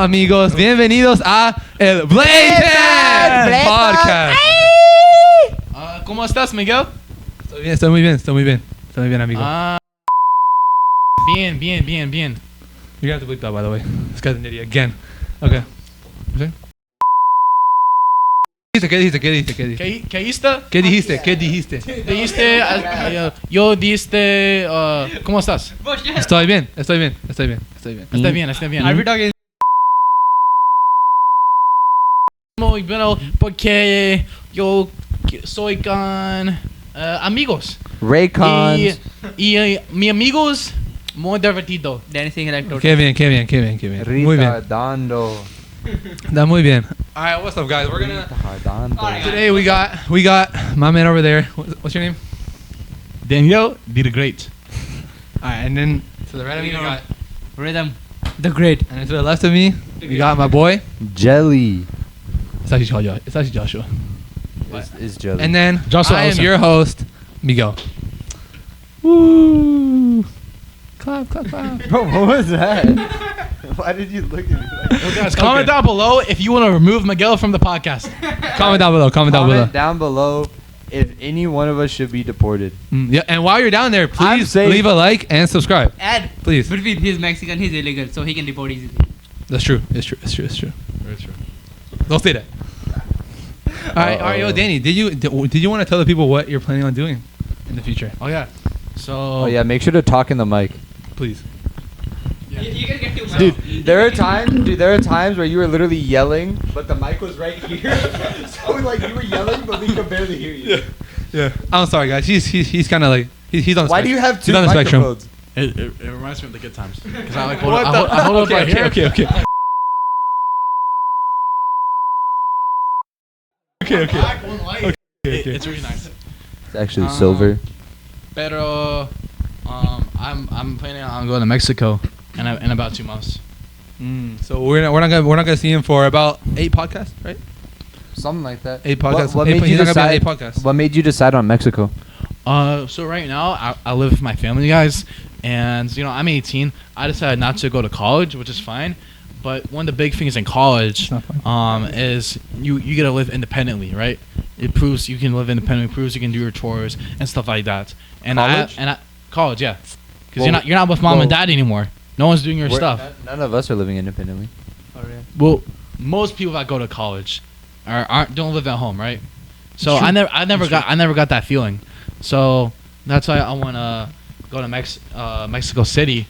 amigos. Bienvenidos a El Blatant Podcast. ¿Cómo estás, Miguel? Estoy muy bien, amigo. Bien. You're gonna have to bleep that, by the way. This guy's an idiot again. Okay. ¿Qué dijiste? ¿Qué dijiste? ¿Qué dijiste? Yo diste, ¿cómo estás? Estoy bien. Está bien. Are we talking? Muy bueno, porque yo soy con amigos. Raycons. Y mi amigos muy divertido. Qué bien. Muy bien. Retardando. That's muy bien. All right, what's up, guys? We're gonna today we got my man over there. What's your name? Daniel did great. All right, and then to the right of me we got Ridhym the Great. and then to the left of me we got my boy. Jelly. It's actually Joshua. Is Jelly. And then Joshua I am Ellison. your host, Miguel. Woo! Clap. Bro, what was that? Why did you look at me like that? Guys, comment down below if you want to remove Miguel from the podcast. Comment down below. Comment down below if any one of us should be deported. Yeah, and while you're down there, please safe. leave a like and subscribe. Add Please. between he's Mexican, he's illegal, so he can deport easily. That's true. It's true. Very true. Don't say that. All right, yo, Danny, did you want to tell the people what you're planning on doing in the future? Oh yeah. So. Oh yeah, make sure to talk in the mic. Please. You can get too much. Dude, there are times where you were literally yelling, but the mic was right here. So like you were yelling, but we could barely hear you. Yeah. I'm sorry, guys. He's kind of like he's on. Why do you have two he's on the spectrum. microphones? It reminds me of the good times. Because I like hold up right here. Okay. It's really nice. It's actually silver. Pero I'm planning on going to Mexico in about 2 months. So we're not gonna see him for about 8 podcasts, right? Something like that. 8 podcasts. What made you he's not gonna be on decide? 8 podcasts. What made you decide on Mexico? So right now I live with my family, guys, and I'm 18. I decided not to go to college, which is fine. But one of the big things in college is you get to live independently, right? It proves you can live independently. It proves you can do your chores and stuff like that. And College? College, yeah, because you're not with mom and dad anymore. No one's doing your stuff. None of us are living independently. Well, most people that go to college don't live at home, right? So I never got that feeling. So that's why I want to go to Mexico City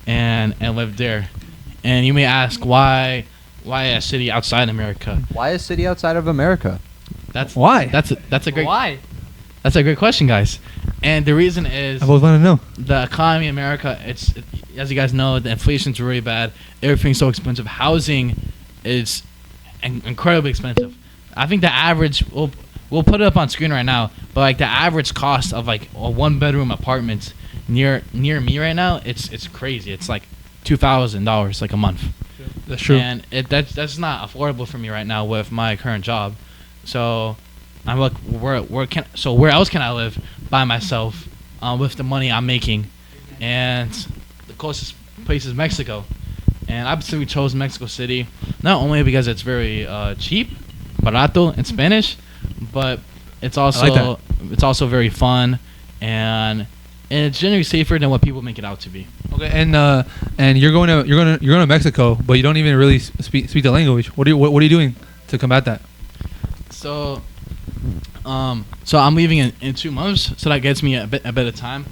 and live there. And you may ask why a city outside America? Why a city outside of America? That's a great Why? That's a great question, guys. And the reason is I both want to know. the economy in America. As you guys know, the inflation's really bad. Everything's so expensive. Housing is incredibly expensive. I think the average we'll put it up on screen right now. But like the average cost of like a 1-bedroom apartment near me right now, it's crazy. It's like $2,000 like a month. That's true. And that's not affordable for me right now with my current job. So I'm like, where else can I live by myself with the money I'm making? And the closest place is Mexico. And I specifically chose Mexico City not only because it's very cheap, barato in Spanish, but it's also very fun and it's generally safer than what people make it out to be. Okay, and you're going to Mexico, but you don't even really speak the language. What are you doing to combat that? So I'm leaving in 2 months, so that gets me a bit of time.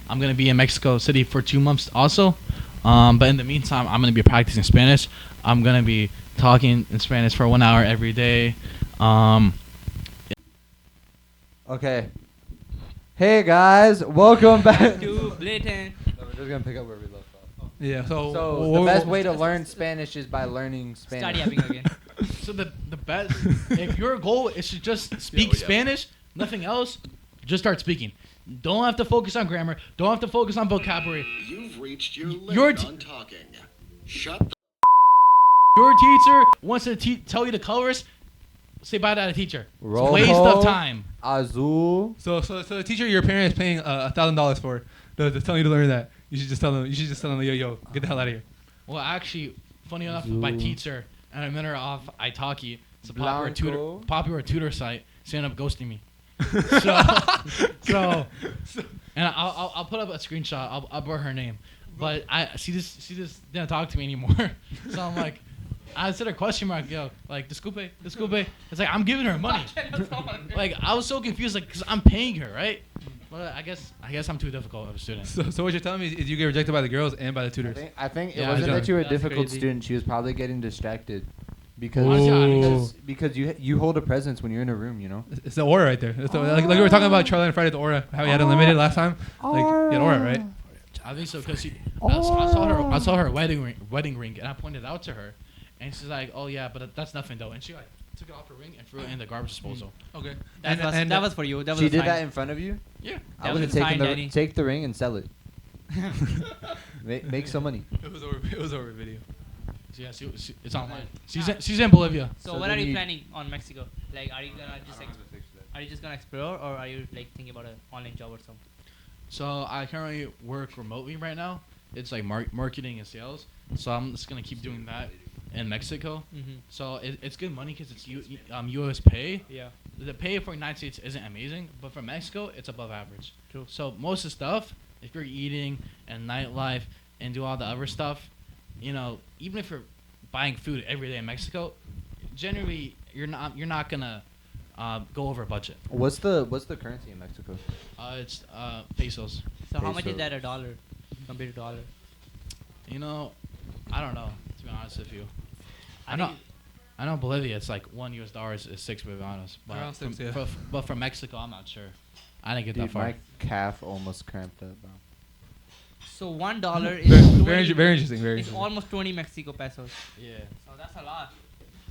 I'm gonna be in Mexico City for 2 months also, but in the meantime, I'm gonna be practicing Spanish. I'm gonna be talking in Spanish for 1 hour every day. Okay. Hey guys, welcome back. Too blatant. We're just gonna pick up where we left off. Yeah. So the best way to learn Spanish is by learning Spanish. Start yapping again. So the best, if your goal is to just speak Spanish, nothing else, just start speaking. Don't have to focus on grammar. Don't have to focus on vocabulary. You've reached your limit on talking. Shut the Your teacher wants to tell you the colors. Say bye to the teacher. It's a waste of time. Azul. So the teacher your parent is paying $1,000 for, they're telling you to learn that. You should just tell them, yo, get the hell out of here. Well, actually, funny enough, my teacher, and I met her off Italki. It's a popular tutor site. She ended up ghosting me. so, and I'll put up a screenshot. I'll blur her name, but she just didn't talk to me anymore. So I'm like, I said a question mark, yo, like disculpe. It's like I'm giving her money. Like I was so confused, like, cause I'm paying her, right? But I guess I'm too difficult of a student. So what you're telling me is you get rejected by the girls and by the tutors. I think it Yeah, wasn't that you were a That's difficult crazy. student. She was probably getting distracted Ooh. because you hold a presence when you're in a room, you know. It's the aura right there. It's like we were talking about Charlie and Friday, the aura. How he had unlimited last time. Like he had aura, right? I think so because I saw her wedding ring, and I pointed it out to her, and she's like, "Oh yeah, but that's nothing though." And she like took it off her ring and threw it in the garbage disposal. Okay. That was for you. That was She a did sign. that in front of you. Yeah. I That would was have a sign, taken Danny. take the ring and sell it. Make some money. It was over video. So yeah, it's online. She's in Bolivia. So So what then are you you- planning on Mexico? Like, are you gonna are you just gonna explore, or are you like thinking about an online job or something? So I currently work remotely right now. It's like marketing and sales. So I'm just gonna keep doing that in Mexico. Mm-hmm. So it's good money because it's U.S. pay. Yeah. The pay for United States isn't amazing, but for Mexico, it's above average. True. So most of the stuff, if you're eating and nightlife and do all the other stuff, you know, even if you're buying food every day in Mexico, generally you're not gonna go over budget. What's the currency in Mexico? It's pesos. So how much Peso. is that a dollar compared to dollar? You know, I don't know, to be honest with you. I I know Bolivia, it's like $1 is $6 bolivianos. But Around six, yeah. But for Mexico, I'm not sure. I didn't get that Dude, far. my calf almost cramped up, bro. So $1 is Very interesting. Very It's interesting. almost 20 Mexico pesos. Yeah. So that's a lot.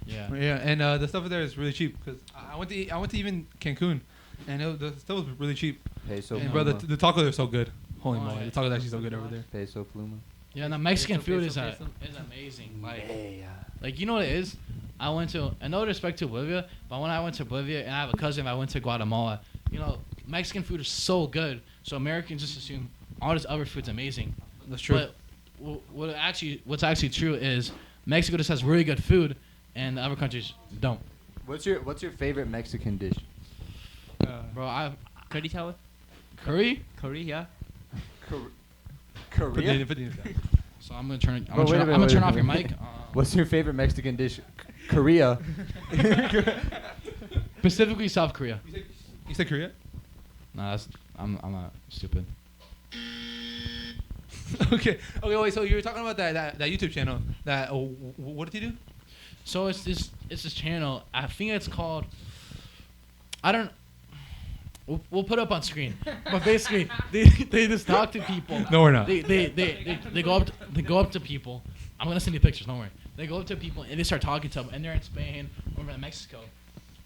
Yeah. Yeah, and the stuff there is really cheap because I went to even Cancun, and the stuff was really cheap. Peso And pluma. bro, the tacos are so good. Holy Oh, moly, yeah. the tacos are actually so good over there. Peso pluma. Yeah, the Mexican Peso, food peso, is peso. is amazing. Like, Yeah. like you know what it is? I went to, and no respect to Bolivia, but when I went to Bolivia, and I have a cousin, I went to Guatemala. You know, Mexican food is so good, so Americans just assume all this other food's amazing. That's true. But what's actually true is Mexico just has really good food, and the other countries don't. What's your favorite Mexican dish? Bro, I Curry chawal? curry. Curry, yeah. Korea. So I'm gonna turn. Bro, wait a minute, I'm gonna wait turn a off your minute. mic. What's your favorite Mexican dish? Korea. Specifically South Korea. You said Korea? No, I'm not stupid. Okay. Wait. So you were talking about that YouTube channel. What did you do? So it's this channel. I think it's called. I don't. We'll put it up on screen. But basically, they just talk to people. No, we're not. They go up to people. I'm gonna send you pictures. Don't worry. They go up to people and they start talking to them. And they're in Spain or in Mexico,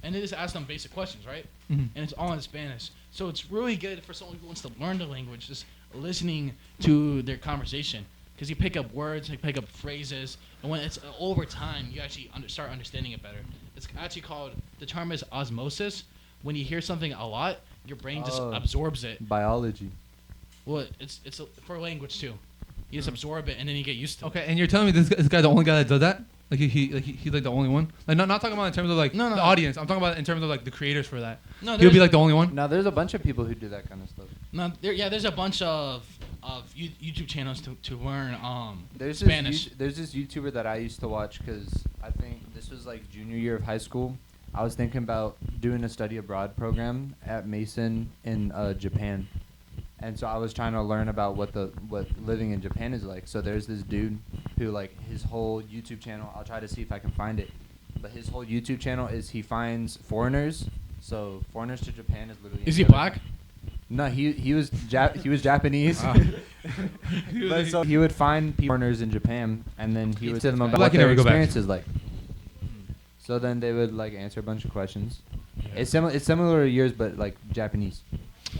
and they just ask them basic questions, right? Mhm. And it's all in Spanish. So it's really good for someone who wants to learn the language, just listening to their conversation. Because you pick up words, you pick up phrases, and when it's over time, you actually start understanding it better. It's actually called, the term is osmosis. When you hear something a lot, your brain just Oh. absorbs it. Biology. Well, it's for language too. You just absorb it, and then you get used to it. Okay, and you're telling me this guy's the only guy that does that? Like he's like the only one? Like not talking about in terms of like No, the audience. I'm talking about in terms of like the creators for that. No, He'll there's be like the only one. Now there's a bunch of people who do that kind of stuff. no, there's a bunch of YouTube channels to learn There's Spanish. there's this YouTuber that I used to watch because I think this was like junior year of high school. I was thinking about doing a study abroad program at Mason in Japan, and so I was trying to learn about what living in Japan is like. So there's this dude who like his whole YouTube channel. I'll try to see if I can find it, but his whole YouTube channel is he finds foreigners. So foreigners to Japan is literally. Is he black? No, he was he was Japanese. But so he would find foreigners in Japan, and then he would tell them about Black what can their never go back. experience is like. So then they would like answer a bunch of questions. It's similar to yours, but like Japanese.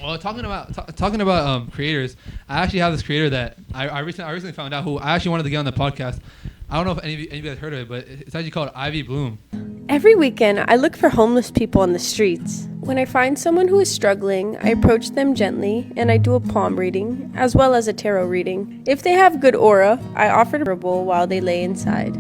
Well, talking about creators, I actually have this creator that I recently found out who I actually wanted to get on the podcast. I don't know if any of you guys heard of it, but it's actually called Ivy Bloom. Every weekend, I look for homeless people on the streets. When I find someone who is struggling, I approach them gently and I do a palm reading, as well as a tarot reading. If they have good aura, I offer to herbal while they lay inside.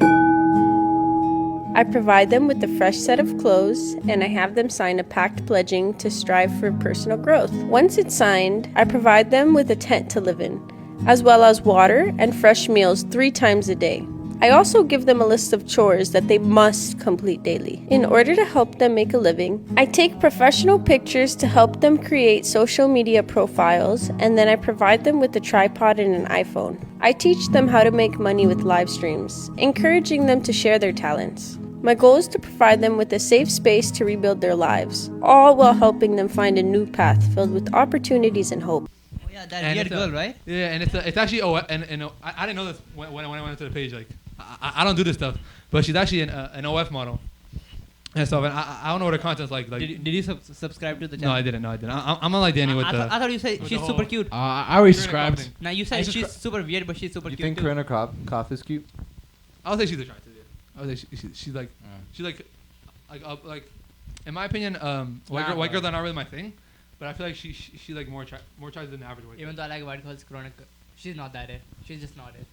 I provide them with a fresh set of clothes, and I have them sign a pact pledging to strive for personal growth. Once it's signed, I provide them with a tent to live in, as well as water and fresh meals 3 times a day. I also give them a list of chores that they must complete daily. In order to help them make a living, I take professional pictures to help them create social media profiles, and then I provide them with a tripod and an iPhone. I teach them how to make money with live streams, encouraging them to share their talents. My goal is to provide them with a safe space to rebuild their lives, all while helping them find a new path filled with opportunities and hope. Oh yeah, that weird girl, right? Yeah, and it's actually I didn't know this when I went into the page. Like I don't do this stuff, but she's actually an OF model and stuff. And I don't know what her content's like. Did you subscribe to the channel? No, I didn't. I'm not like Danny with the. I thought you said she's super cute. I already subscribed. Now you said she's super weird, but she's super You cute. think too. Corinna Koff is cute? I would say she's attractive. Yeah. I would say she's like in my opinion, white girls are not really my thing, but I feel like she like more attractive than the average white. Even though I like white girls, Corinna, she's not that it. She's just not it.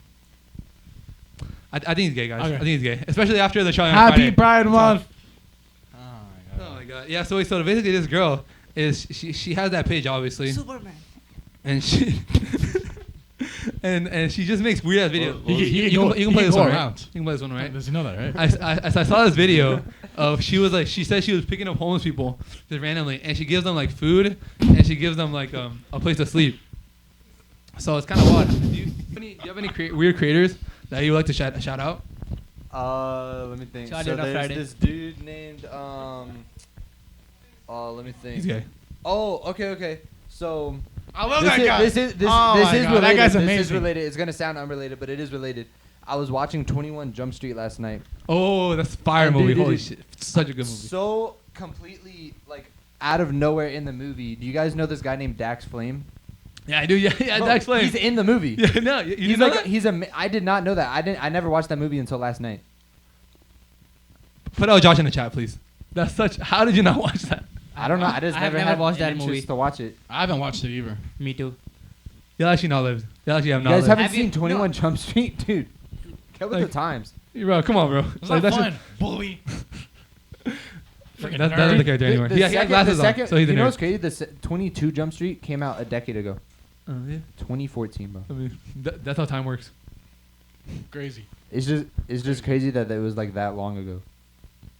I think he's gay, guys. Okay. I think he's gay, especially after the Charlie. Happy Pride Month. Oh my god. Yeah. So basically, this girl is she has that page obviously, Superman. and she and she just makes weird ass videos. You You can play this one, right? around. You can play this one, right? Does he know that, right? I saw this video of she said she was picking up homeless people just randomly, and she gives them like food and she gives them like a place to sleep. So it's kind of odd. Do you have any weird creators that you would like to shout out? Let me think. Charlie So on a there's Friday. this dude named let me think. He's gay. Oh, okay. So I love this that is, guy. This is Oh my God, related. that guy's This is amazing. related. It's gonna sound unrelated, but it is related. I was watching 21 Jump Street last night. Oh, that's a fire And movie. dude, Holy dude, shit. Such a good movie. So completely like out of nowhere in the movie. Do you guys know this guy named Dax Flame? Yeah, I do. Yeah, Bro, Dax Flame. He's in the movie. Yeah, no, you He's know like that? I did not know that. I never watched that movie until last night. Put out Josh in the chat, please. That's such. How did you not watch that? I don't know. I just I have never never had watched that interest movie. to watch it. I haven't watched it either. Me too. You'll actually not live. You'll actually have You not guys lived. haven't Have you- seen 21 Jump Street, dude? Get with Like- the times. Bro, come on, bro. It's Like, not that's fun, bully. That's not the character anymore. He has glasses on, so he's you a know nerd. what's crazy? The 22 Jump Street came out a decade ago. Yeah. 2014, bro. I mean, that's how time works. Crazy. It's just crazy that it was like that long ago.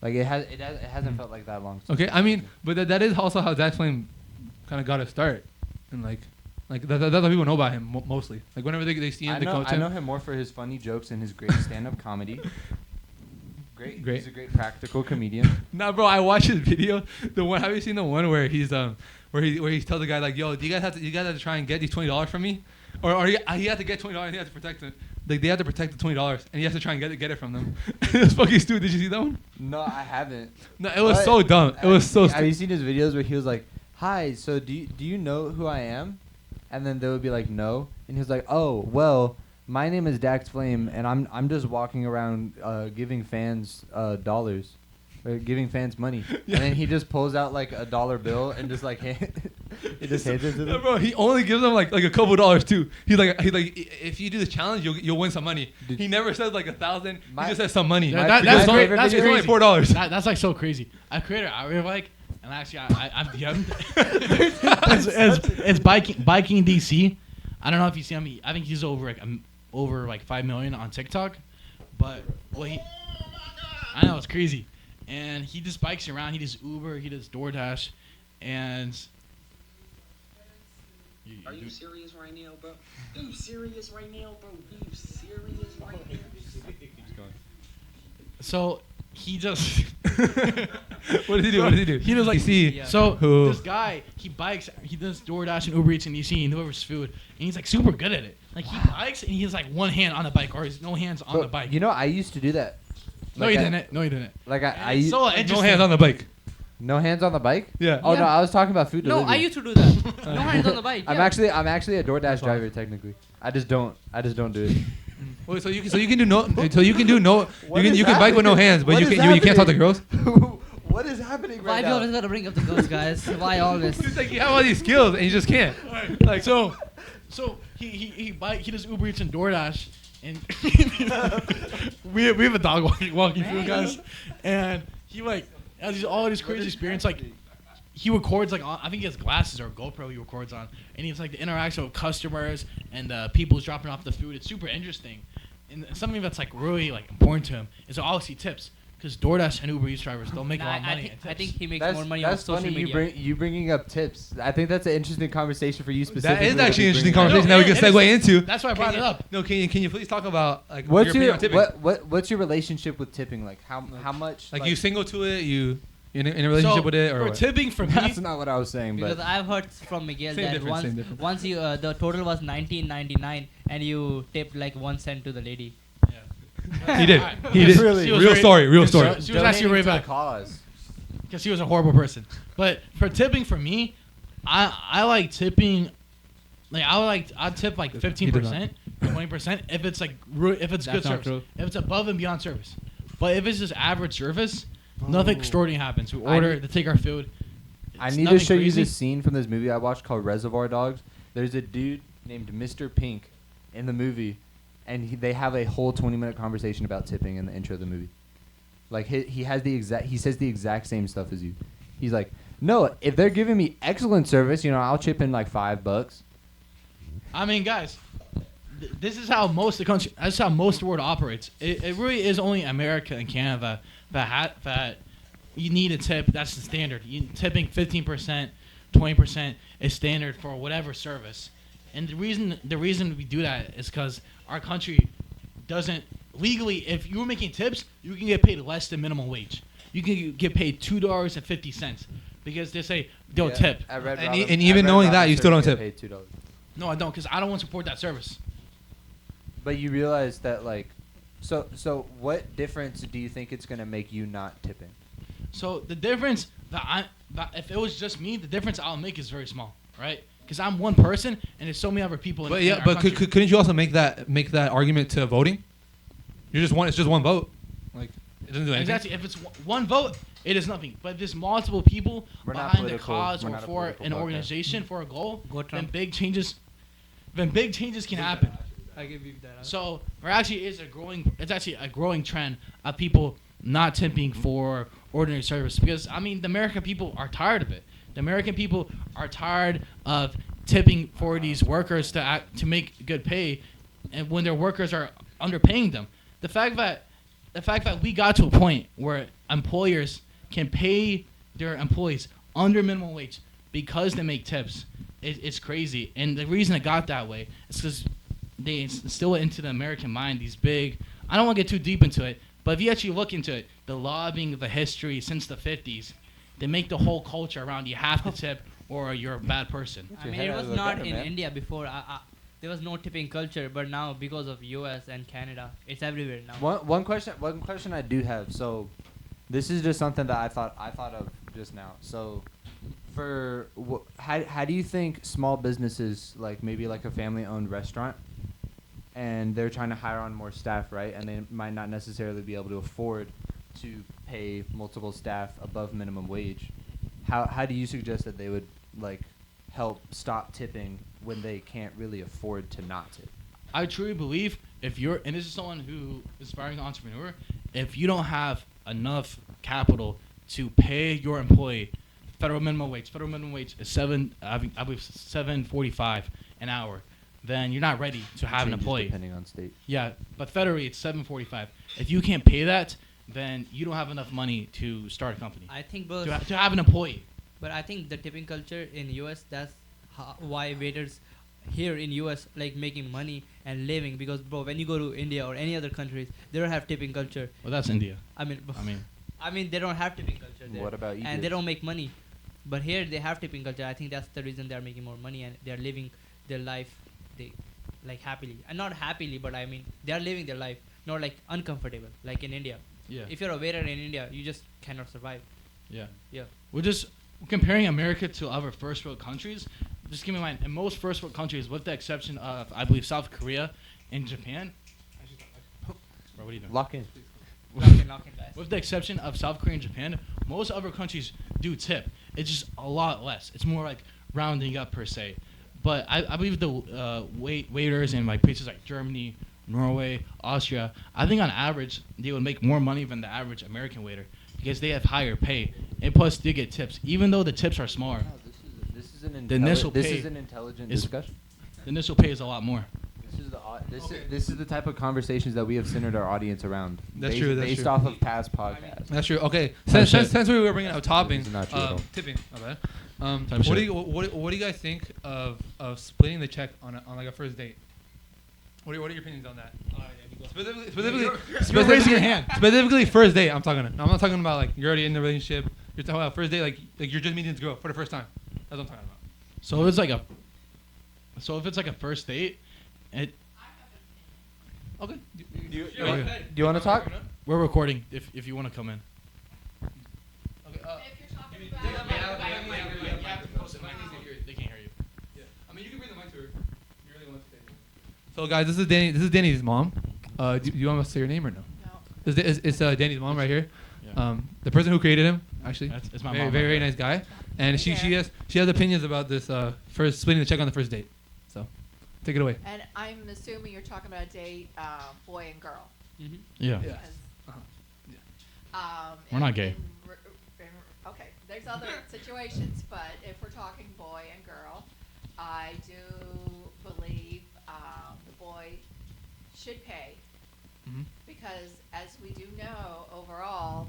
Like it hasn't felt like that long. Okay, I mean, but that is also how Dax Flame kind of got to start, and like that's how people know about him mostly. Like whenever they see him, they coach I know him. him more for his funny jokes and his great stand-up comedy. Great. Great. He's a great practical comedian. Nah, bro, I watched his video. The one, have you seen the one where he's where he tells the guy like, "Yo, do you guys have to try and get these $20 from me?" Or he had to get $20 and he had to protect it. Like they have to protect the $20 and he has to try and get it from them. It was fucking stupid. Did you see that one? No, I haven't. No, it was But so dumb. It was so Have you stupid. seen his videos where he was like, "Hi, so do you know who I am?" And then they would be like, "No," and he was like, "Oh, well, my name is Dax Flame, and I'm just walking around giving fans dollars, or giving fans money." Yeah. And then he just pulls out like a $1 bill and just like he just hands it to No, them. bro, he only gives them like a couple dollars too. He's like if you do this challenge, you'll win some money. Dude. He never says like 1,000. He My- just says some money. Yeah, My- that's my great. favorite That's It's video- only crazy. $4. That's like so crazy. I created a really like, and actually I'm it's biking DC. I don't know if you see him. I think he's over like 5 million on TikTok, but I know it's crazy, and he just bikes around. He does Uber, he does DoorDash, and. Are you serious right now, bro? You serious right now, bro? You serious right now? So he just. What does he do? What does he do? He does like You see, Yeah. So Who? this guy, he bikes, he does DoorDash and Uber Eats in DC, and he delivers food, and he's like super good at it. Like he bikes and he has like one hand on the bike, or he's no hands on Bro, the bike. You know, I used to do that. no, Like you I- didn't. No, you didn't. Like And I it's used, so no interesting. hands on the bike. no hands on the bike. Yeah. Oh Yeah. no, I was talking about food No, delivery. I used to do that. No hands on the bike. I'm yeah. actually a DoorDash driver technically. I just don't do it. Wait, so you can do no. So you can do no. What You is can bike with no happening? hands, but What you is can't talk to happening? girls. What is happening Why right do you now? always gotta bring up the girls, guys? Why always? It's like you have all these skills and you just can't. Like so he does Uber Eats and DoorDash, and we have a dog walking through, guys, and he like has all these crazy experience. Like he records like I think he has glasses or a GoPro he records on, and he's like the interaction with customers and people's dropping off the food. It's super interesting, and something that's like really like important to him is obviously tips. Because DoorDash and Uber Eats drivers don't make a lot of money. I think he makes That's, more money on that's social funny. media. You bringing up tips. I think that's an interesting conversation for you specifically. That is actually an to interesting bring up. conversation No, that we can it segue into. That's why I brought it up. No, can you please talk about like What's opinion your on tipping? what's your relationship with tipping? Like how much? Like you single to it? You in a relationship with it or for what? tipping for me, That's not what I was saying, Because but I've heard from Miguel Same that difference, same difference. once you the total was 19.99 and you tipped like 1 cent to the lady. He did. Alright. He did. Really? She was Real very- story. Real she was- story. She was actually donating right to the back cause. because he was a horrible person. But for tipping for me, I like tipping. Like I'd tip like 15%, 20% if it's like if it's That's good not service. true. If it's above and beyond service. But if it's just average service, nothing extraordinary happens. We I order, need- they take our food. I It's need to nothing show you crazy. this scene from this movie I watched called Reservoir Dogs. There's a dude named Mr. Pink in the movie, and they have a whole 20-minute conversation about tipping in the intro of the movie. Like he says the exact same stuff as you. He's like, no, if they're giving me excellent service, I'll chip in like $5. I mean, guys, this is how most of the country. That's how most of the world operates. It really is only America and Canada that you need a tip. That's the standard. Tipping 15%, 20% is standard for whatever service. And the reason we do that is because our country doesn't legally. If you're making tips, you can get paid less than minimum wage. You can get paid $2.50 because they say they'll tip. At Red And Robin- and even at Red knowing that, Robin you still don't Service, tip. get paid $2. No, I don't, because I don't want to support that service. But you realize that like, so what difference do you think it's gonna make you not tipping? So the difference that if it was just me, the difference I'll make is very small, right? Because I'm one person and there's so many other people. But in yeah, our but country. couldn't you also make that argument to voting? You're just one. It's just one vote. Like it doesn't do anything. Exactly. If it's one vote, it is nothing. But if there's multiple people We're not behind the political. cause We're or not a for political an podcast. organization for a goal, Go then Trump. big changes can happen. I give you that. So there actually is it's actually a growing trend of people not tipping for ordinary service because I mean the American people are tired of it. The American people are tired of tipping for these workers to make good pay, and when their workers are underpaying them. The fact that we got to a point where employers can pay their employees under minimum wage because they make tips it's crazy. And the reason it got that way is because they instill it into the American mind these big. I don't want to get too deep into it, but if you actually look into it, the lobbying, the history since the 50s, they make the whole culture around you have to tip or you're a bad person. I your mean, head it out was of the not gutter, in man. India before. There was no tipping culture, but now because of US and Canada, it's everywhere now. One question I do have. So, this is just something that I thought of just now. So, how do you think small businesses like maybe like a family-owned restaurant, and they're trying to hire on more staff, right? And they might not necessarily be able to afford to pay multiple staff above minimum wage. How do you suggest that they would like help stop tipping when they can't really afford to not tip? I truly believe and this is someone who is aspiring entrepreneur, if you don't have enough capital to pay your employee federal minimum wage is I believe $7.45 an hour, then you're not ready to have an Changes employee. depending on state. Yeah, but federally it's $7.45. If you can't pay that, then you don't have enough money to start a company. I think both. To have an employee. But I think the tipping culture in US, that's why waiters here in US like making money and living, because bro, when you go to India or any other countries, they don't have tipping culture. Well, that's India. I mean they don't have tipping culture there. What about Egypt? And they don't make money. But here they have tipping culture. I think that's the reason they're making more money and they're living their life like happily. And not happily, but I mean they're living their life, not like uncomfortable like in India. Yeah. If you're a waiter in India, you just cannot survive. Yeah. Yeah. We're just comparing America to other first world countries. Just keep in mind, in most first world countries, with the exception of, I believe, South Korea and Japan. Actually, Bro, what are you doing? Lock in. Lock in, guys. With the exception of South Korea and Japan, most other countries do tip. It's just a lot less. It's more like rounding up per se. But I believe the waiters in like places like Germany, Norway, Austria, I think on average they would make more money than the average American waiter because they have higher pay and plus they get tips. Even though the tips are smaller, No, this is an The initial this pay is an intelligent is- discussion. the initial pay is a lot more. This is the type of conversations that we have centered our audience around. That's true, that's based true. off of past podcasts. That's true. Okay, Type since shit. we were bringing up topping, This is not true at all. tipping. My bad. Type What do shit. you guys think of splitting the check on like a first date? What are your opinions on that? Specifically, raising your hand. Specifically, first date. I'm not talking about like you're already in the relationship. You're talking about first date, like you're just meeting this girl for the first time. That's what I'm talking about. So if it's like a first date, Okay. Do you want to talk? we're recording if you want to come in. Okay. If you're talking about They can't hear you. Yeah. I mean, you can bring the mic to her. You really want to say. So, guys, this is Danny. This is Danny's mom. Do you want me to say your name or no? no. It's Danny's mom right here. Yeah. The person who created him, actually. It's my very, mom. very, right very nice guy. And she Yeah. has opinions about this first splitting the check on the first date. So, take it away. And I'm assuming you're talking about a date, boy and girl. Mm-hmm. Yeah. Yeah. Because, We're not gay. Okay, there's other situations, but if we're talking boy and girl, I do believe the boy should pay Mhm. because, as we do know, overall,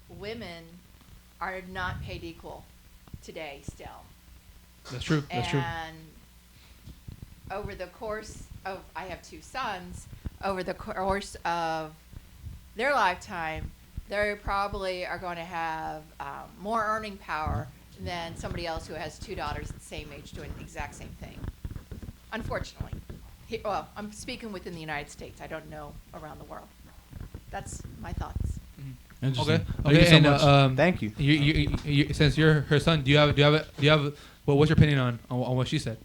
women are not paid equal today still. That's true. That's true. And over the course of, I have two sons, over the course of their lifetime, they probably are going to have more earning power than somebody else who has two daughters at the same age doing the exact same thing. Unfortunately. Well, I'm speaking within the United States. I don't know around the world. That's my thoughts. Interesting. Okay. Thank you Okay. so And much. Thank you. You, since you're her son, do you have what's your opinion on what she said?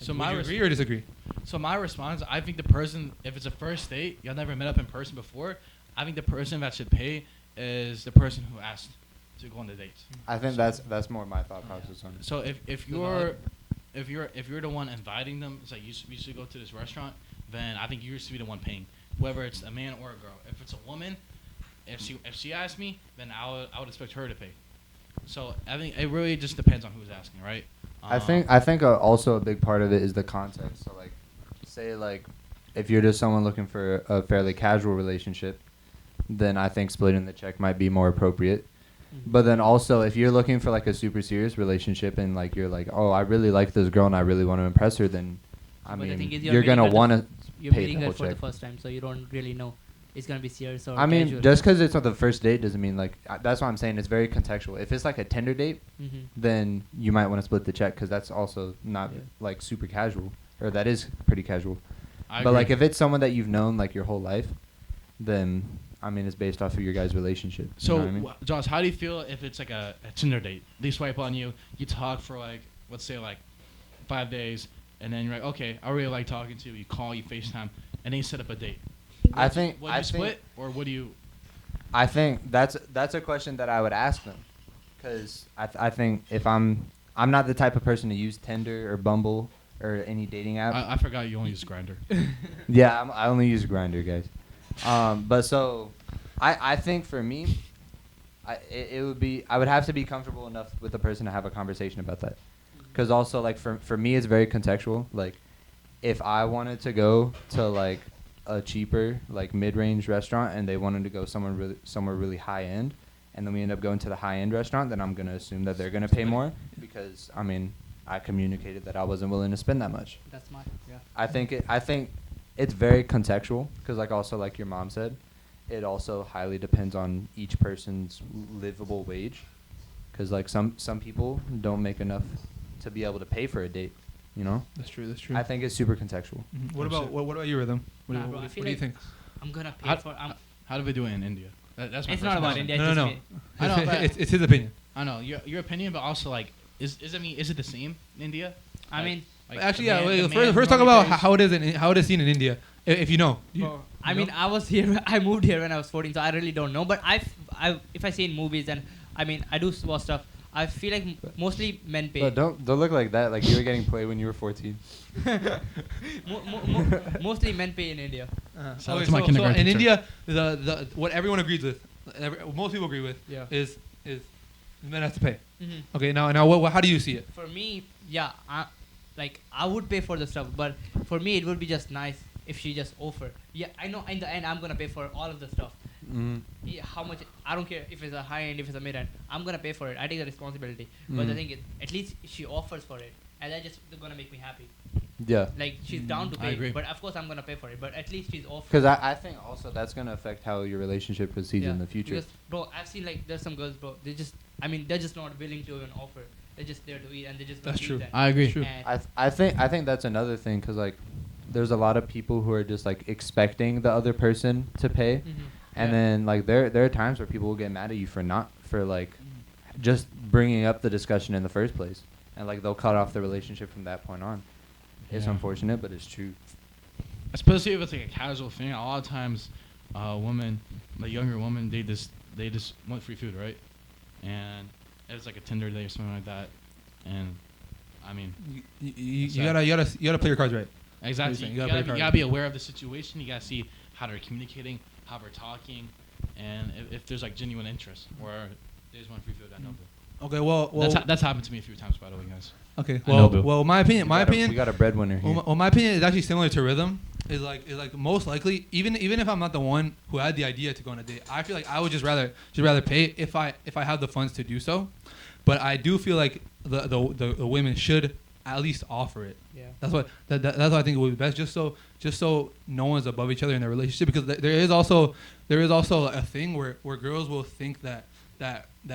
So Would my you res- agree or disagree? So my response, I think the person, if it's a first date, y'all never met up in person before, I think the person that should pay is the person who asked to go on the dates. I think that's more my thought process on it. So if you're the one inviting them, it's like we should go to this restaurant, then I think you should be the one paying, whether it's a man or a girl. If it's a woman, if she asks me, then I would expect her to pay. So I think it really just depends on who's asking, right? I think also a big part of it is the context. So like, say like, if you're just someone looking for a fairly casual relationship, then I think splitting the check might be more appropriate. But then also, if you're looking for like a super serious relationship and like you're like, oh, I really like this girl and I really want to impress her, then I But the thing mean, is you're gonna meeting her want to You're pay meeting the her whole for the check. first time, so you don't really know it's gonna be serious or I mean, casual. just because it's on the first date doesn't mean like that's what I'm saying. It's very contextual. If it's like a Tinder date, Mm-hmm. then you might want to split the check because that's also not Yeah. like super casual, or that is pretty casual. I But agree. like if it's someone that you've known like your whole life, then I mean it's based off of your guys' relationship. You So, know what I mean? Josh, how do you feel if it's like a Tinder date? They swipe on you, you talk for like, let's say like 5 days, and then you're like, okay, I really like talking to you. You call, you FaceTime, and then you set up a date. I think Would you split, or would you? I think that's a question that I would ask them, because I think if I'm not the type of person to use Tinder or Bumble or any dating app. I forgot you only use Grindr. Yeah, I only use Grindr, guys. But so, I think for me, it would be I would have to be comfortable enough with the person to have a conversation about that. Because also like for me it's very contextual. Like, if I wanted to go to like a cheaper like mid-range restaurant and they wanted to go somewhere really high end, and then we end up going to the high end restaurant, then I'm gonna assume that they're gonna pay more because I mean I communicated that I wasn't willing to spend that much. That's smart. Yeah. I think it's very contextual because, like, also like your mom said, it also highly depends on each person's livable wage. Because like some people don't make enough to be able to pay for a date. You know. That's true. That's true. I think it's super contextual. Mhm. What about you, Rhythm? What, Nah, bro, I what feel do you like think? I'm gonna pay How- for. How do we do it in India? That's my It's first not about question. India. No, it's no, just no. me. I know, but- it's his opinion. I know your opinion, but also like, is it the same in India? I Like- mean, like Actually, the yeah. man- Wait, the first man talk normally about pays- how it is seen in India, If you know. I mean, I was here. I moved here when I was 14, so I really don't know. But if I see in movies and I mean, I do watch stuff. I feel like mostly men pay. But don't look like that. Like you were getting played when you were 14. Mostly men pay in India. So Okay, it's my so kindergarten in teacher. India, the what everyone agrees with, most people agree with, Yeah. is men have to pay. Mhm. Okay, now what, how do you see it? For me, yeah, I would pay for the stuff, but for me it would be just nice if she just offer. Yeah, I know in the end I'm gonna pay for all of the stuff. Yeah, how much? I don't care if it's a high end, if it's a mid end. I'm gonna pay for it. I take the responsibility. But the thing is, at least she offers for it, and that's just gonna make me happy. Yeah. Like she's down to I pay, agree. but of course I'm gonna pay for it. But at least she's offering. Because I think also that's gonna affect how your relationship proceeds in the future. Because, bro, I've seen like there's some girls, bro. They're just not willing to even offer. They're just there to eat, and they just. That's eat true. that. I agree. True. And I think that's another thing because like there's a lot of people who are just like expecting the other person to pay, and then like there are times where people will get mad at you for like just bringing up the discussion in the first place, and like they'll cut off the relationship from that point on. It's Yeah. unfortunate, but it's true. Especially if it's like a casual thing. A lot of times, women, the younger women, they just want free food, right? And it's like a Tinder day or something like that. And I mean, You gotta play your cards right. exactly. saying? You You gotta gotta, play you cards. gotta be aware of the situation. You gotta see how they're communicating, how they're talking, and if there's like genuine interest, or they just want free food. I know. Okay, well, That's happened to me a few times, by the way, guys. okay, I know, Bill. well, my opinion, We got a breadwinner here. well, my opinion is actually similar to Ridhym. Is like most likely, even if I'm not the one who had the idea to go on a date, I feel like I would just rather pay if I have the funds to do so. But I do feel like the women should at least offer it. Yeah. That's what I think would be best, just so no one's above each other in their relationship. Because there is also a thing where girls will think that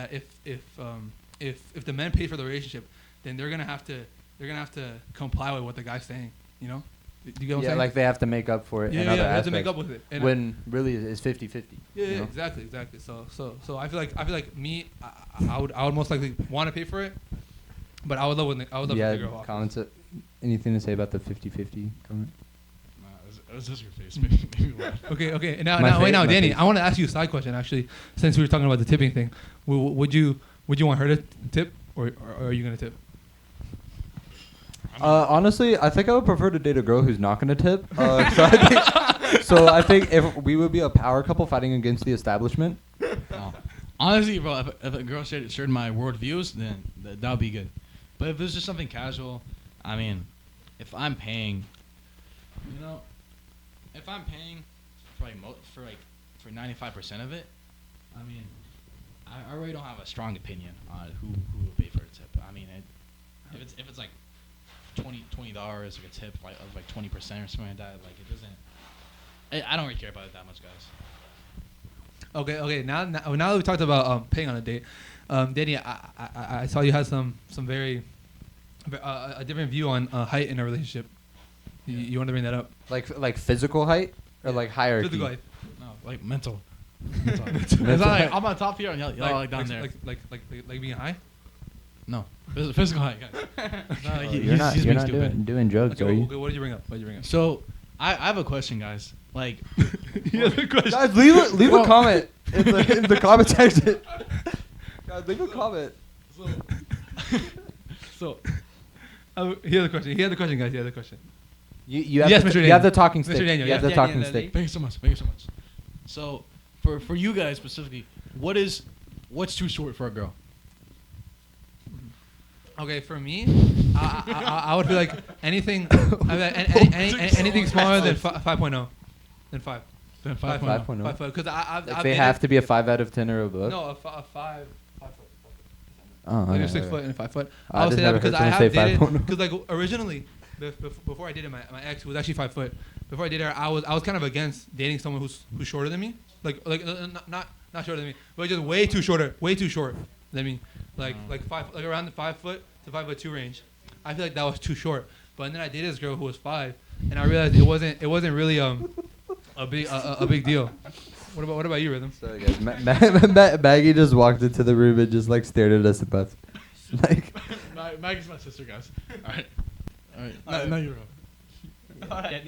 if the men pay for the relationship, then they're gonna have to comply with what the guy's saying. You know? Do you get what I'm Yeah, saying? like they have to make up for it. yeah, in yeah, other they have to make aspects, up with it. And when really it's 50-50. yeah, you know? exactly. So I feel like me, I would most likely want to pay for it, but I would love if the girl offers. comments. Anything to say about the 50-50 comment? It was just your face. Maybe laugh. Okay. And now, My wait, face, now, my Danny, face. I want to ask you a side question. Actually, since we were talking about the tipping thing, would you want her to tip, or are you gonna tip? Honestly, I think I would prefer to date a girl who's not gonna tip. So I think if we would be a power couple fighting against the establishment. Oh. Honestly, bro, if a girl shared my worldviews, then that would be good. But if it's just something casual, I mean, if I'm paying, if I'm paying for 95% of it, I mean, I really don't have a strong opinion on who will pay for a tip. I mean, if it's like $20 like a tip of like 20% or something like that, like it doesn't. I don't really care about it that much, guys. Okay. Now that we talked about paying on a date, Danny, I saw you had some very a different view on height in a relationship. You want to bring that up? Like physical height or like hierarchy? Physical height. No, like mental. It's not like I'm on top here and y'all like down there. Like being high. No, physical height, guys. No, Oh, he's you're not being stupid. doing drugs, are you? Okay, what did you bring up? So I have a question, guys. Like, Guys, leave a comment in the comment section. Guys, leave a comment. so he had the question. Guys. He had the question. You have Yes, the, Mr. you have the Daniel. talking Mr. stick. Daniel, You have yes. the talking Daniel, stick. thank you so much. So for you guys specifically, what's too short for a girl? Okay, for me, I would feel like anything anything smaller than 5.0, than 5. Then 5.0. 5 foot, because I've Like they have to be a 5 out of 10 or above. No, a 5 foot. Oh, Like okay, a 6 okay. foot and a 5 foot. I I would just say that never because heard I someone have say dated. 5.0. Because like originally, before I dated my ex, who was actually 5 foot. Before I dated her, I was kind of against dating someone who's shorter than me. Like not shorter than me, but just way too short than me. Like around the 5 foot to 5'2" range. I feel like that was too short. But then I dated this girl who was 5, and I realized it wasn't really a big deal. What about you, Ridhym? Sorry, guys. Maggie just walked into the room and just like stared at us about like. Maggie's my sister, guys. All right. No, you're wrong. Alright.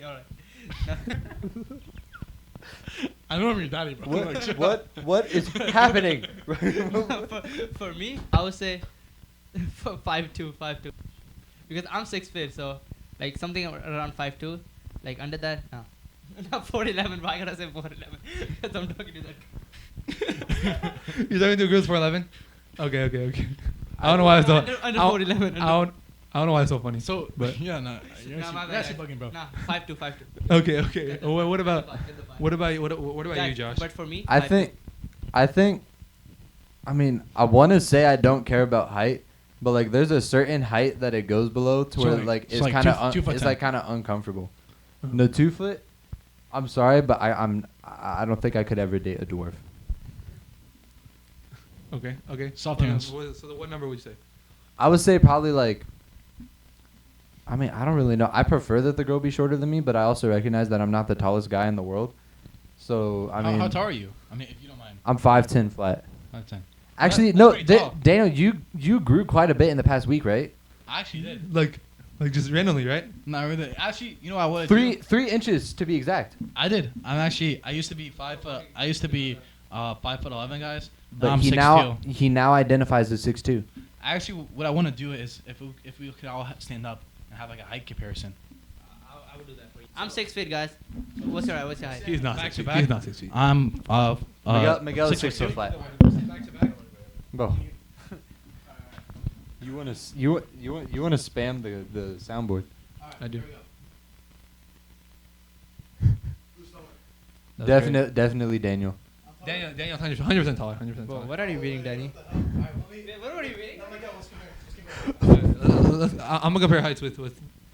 I don't remember your daddy, bro. Like, chill out. What is happening? For me, I would say 5'2", 5'2", because I'm 6 feet, so like something around 5'2", like under that, no. Not 4'11", why gotta say 4'11"? Because I'm talking to that. You're talking to girls for 11? Okay. I don't know why it's so. Under 4'11". I don't know why it's so funny. So, but yeah, no, you're Nah, my actually bad. bugging, bro. Nah, 5'2", 5'2". Okay. What about What you, Josh? But for me, I 5'2". think. I mean, I want to say I don't care about height, but like, there's a certain height that it goes below to where like it's it's like kind of 2'10". it's like kind of uncomfortable. No, 2 foot. I'm sorry, but I don't think I could ever date a dwarf. Okay. Soft hands. So what number would you say? I would say probably like. I mean, I don't really know. I prefer that the girl be shorter than me, but I also recognize that I'm not the tallest guy in the world. So I mean, how tall are you? I mean, if you don't mind. I'm 5'10" flat. 5'10". Actually, That's no, pretty tall. Daniel, you grew quite a bit in the past week, right? I actually did. Like just randomly, right? Not really. Actually, you know what I would. 3 inches to be exact. I did. I used to be 5 foot. I used to be 5'11", guys. But I'm he 6'2". he now identifies as 6'2". Actually, what I want to do is if we could all stand up and have like a height comparison. I would do that for you. I'm 6 feet, guys. What's your height? He's not Back 6 to feet. back? He's not 6 feet. I'm Miguel is 6 foot flat. Bro. You wanna spam the soundboard? I do. Definitely Daniel. Daniel, 100% taller. 100% Bro, taller. what are you reading, Danny? What are you reading? I'm gonna compare heights with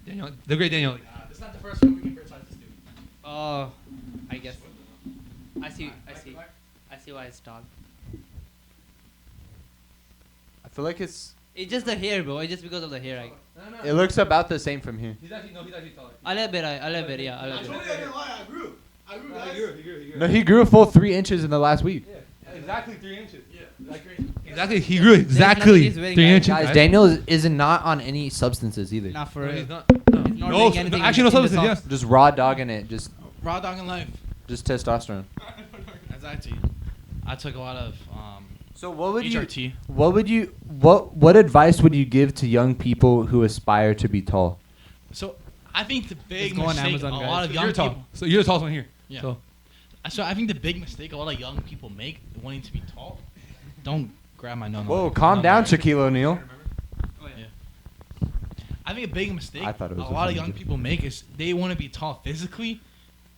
Daniel, the great Daniel. It's not the first one we compare heights to. Oh, I guess. I see why it's tall. I feel like it's just the hair, bro. It's just because of the hair. it looks about the same from here. He's actually taller. A little bit, yeah, a little bit. I grew. He grew. No, he grew a full 3 inches in the last week. Yeah, exactly 3 inches. Yeah, that's great. Exactly, he grew exactly nothing he's wearing, 3 guys. inches. Guys, Daniel is not on any substances either. Not for No, real. he's not. He's not No, doing anything actually, no in the substance. sauce. Yes. Just raw dogging it. Just Raw dog in life. testosterone. That's actually. I took a lot of So what would HRT. what advice would you give to young people who aspire to be tall? So I think the big Just go on mistake Amazon, a guys. lot of You're young tall. people. So you're the tallest one here. Yeah. So I think the big mistake a lot of young people make wanting to be tall. Don't grab my no. Whoa, calm down, Shaquille O'Neal. I think a big mistake I thought it was a a lot of funny young joke. people make is they want to be tall physically,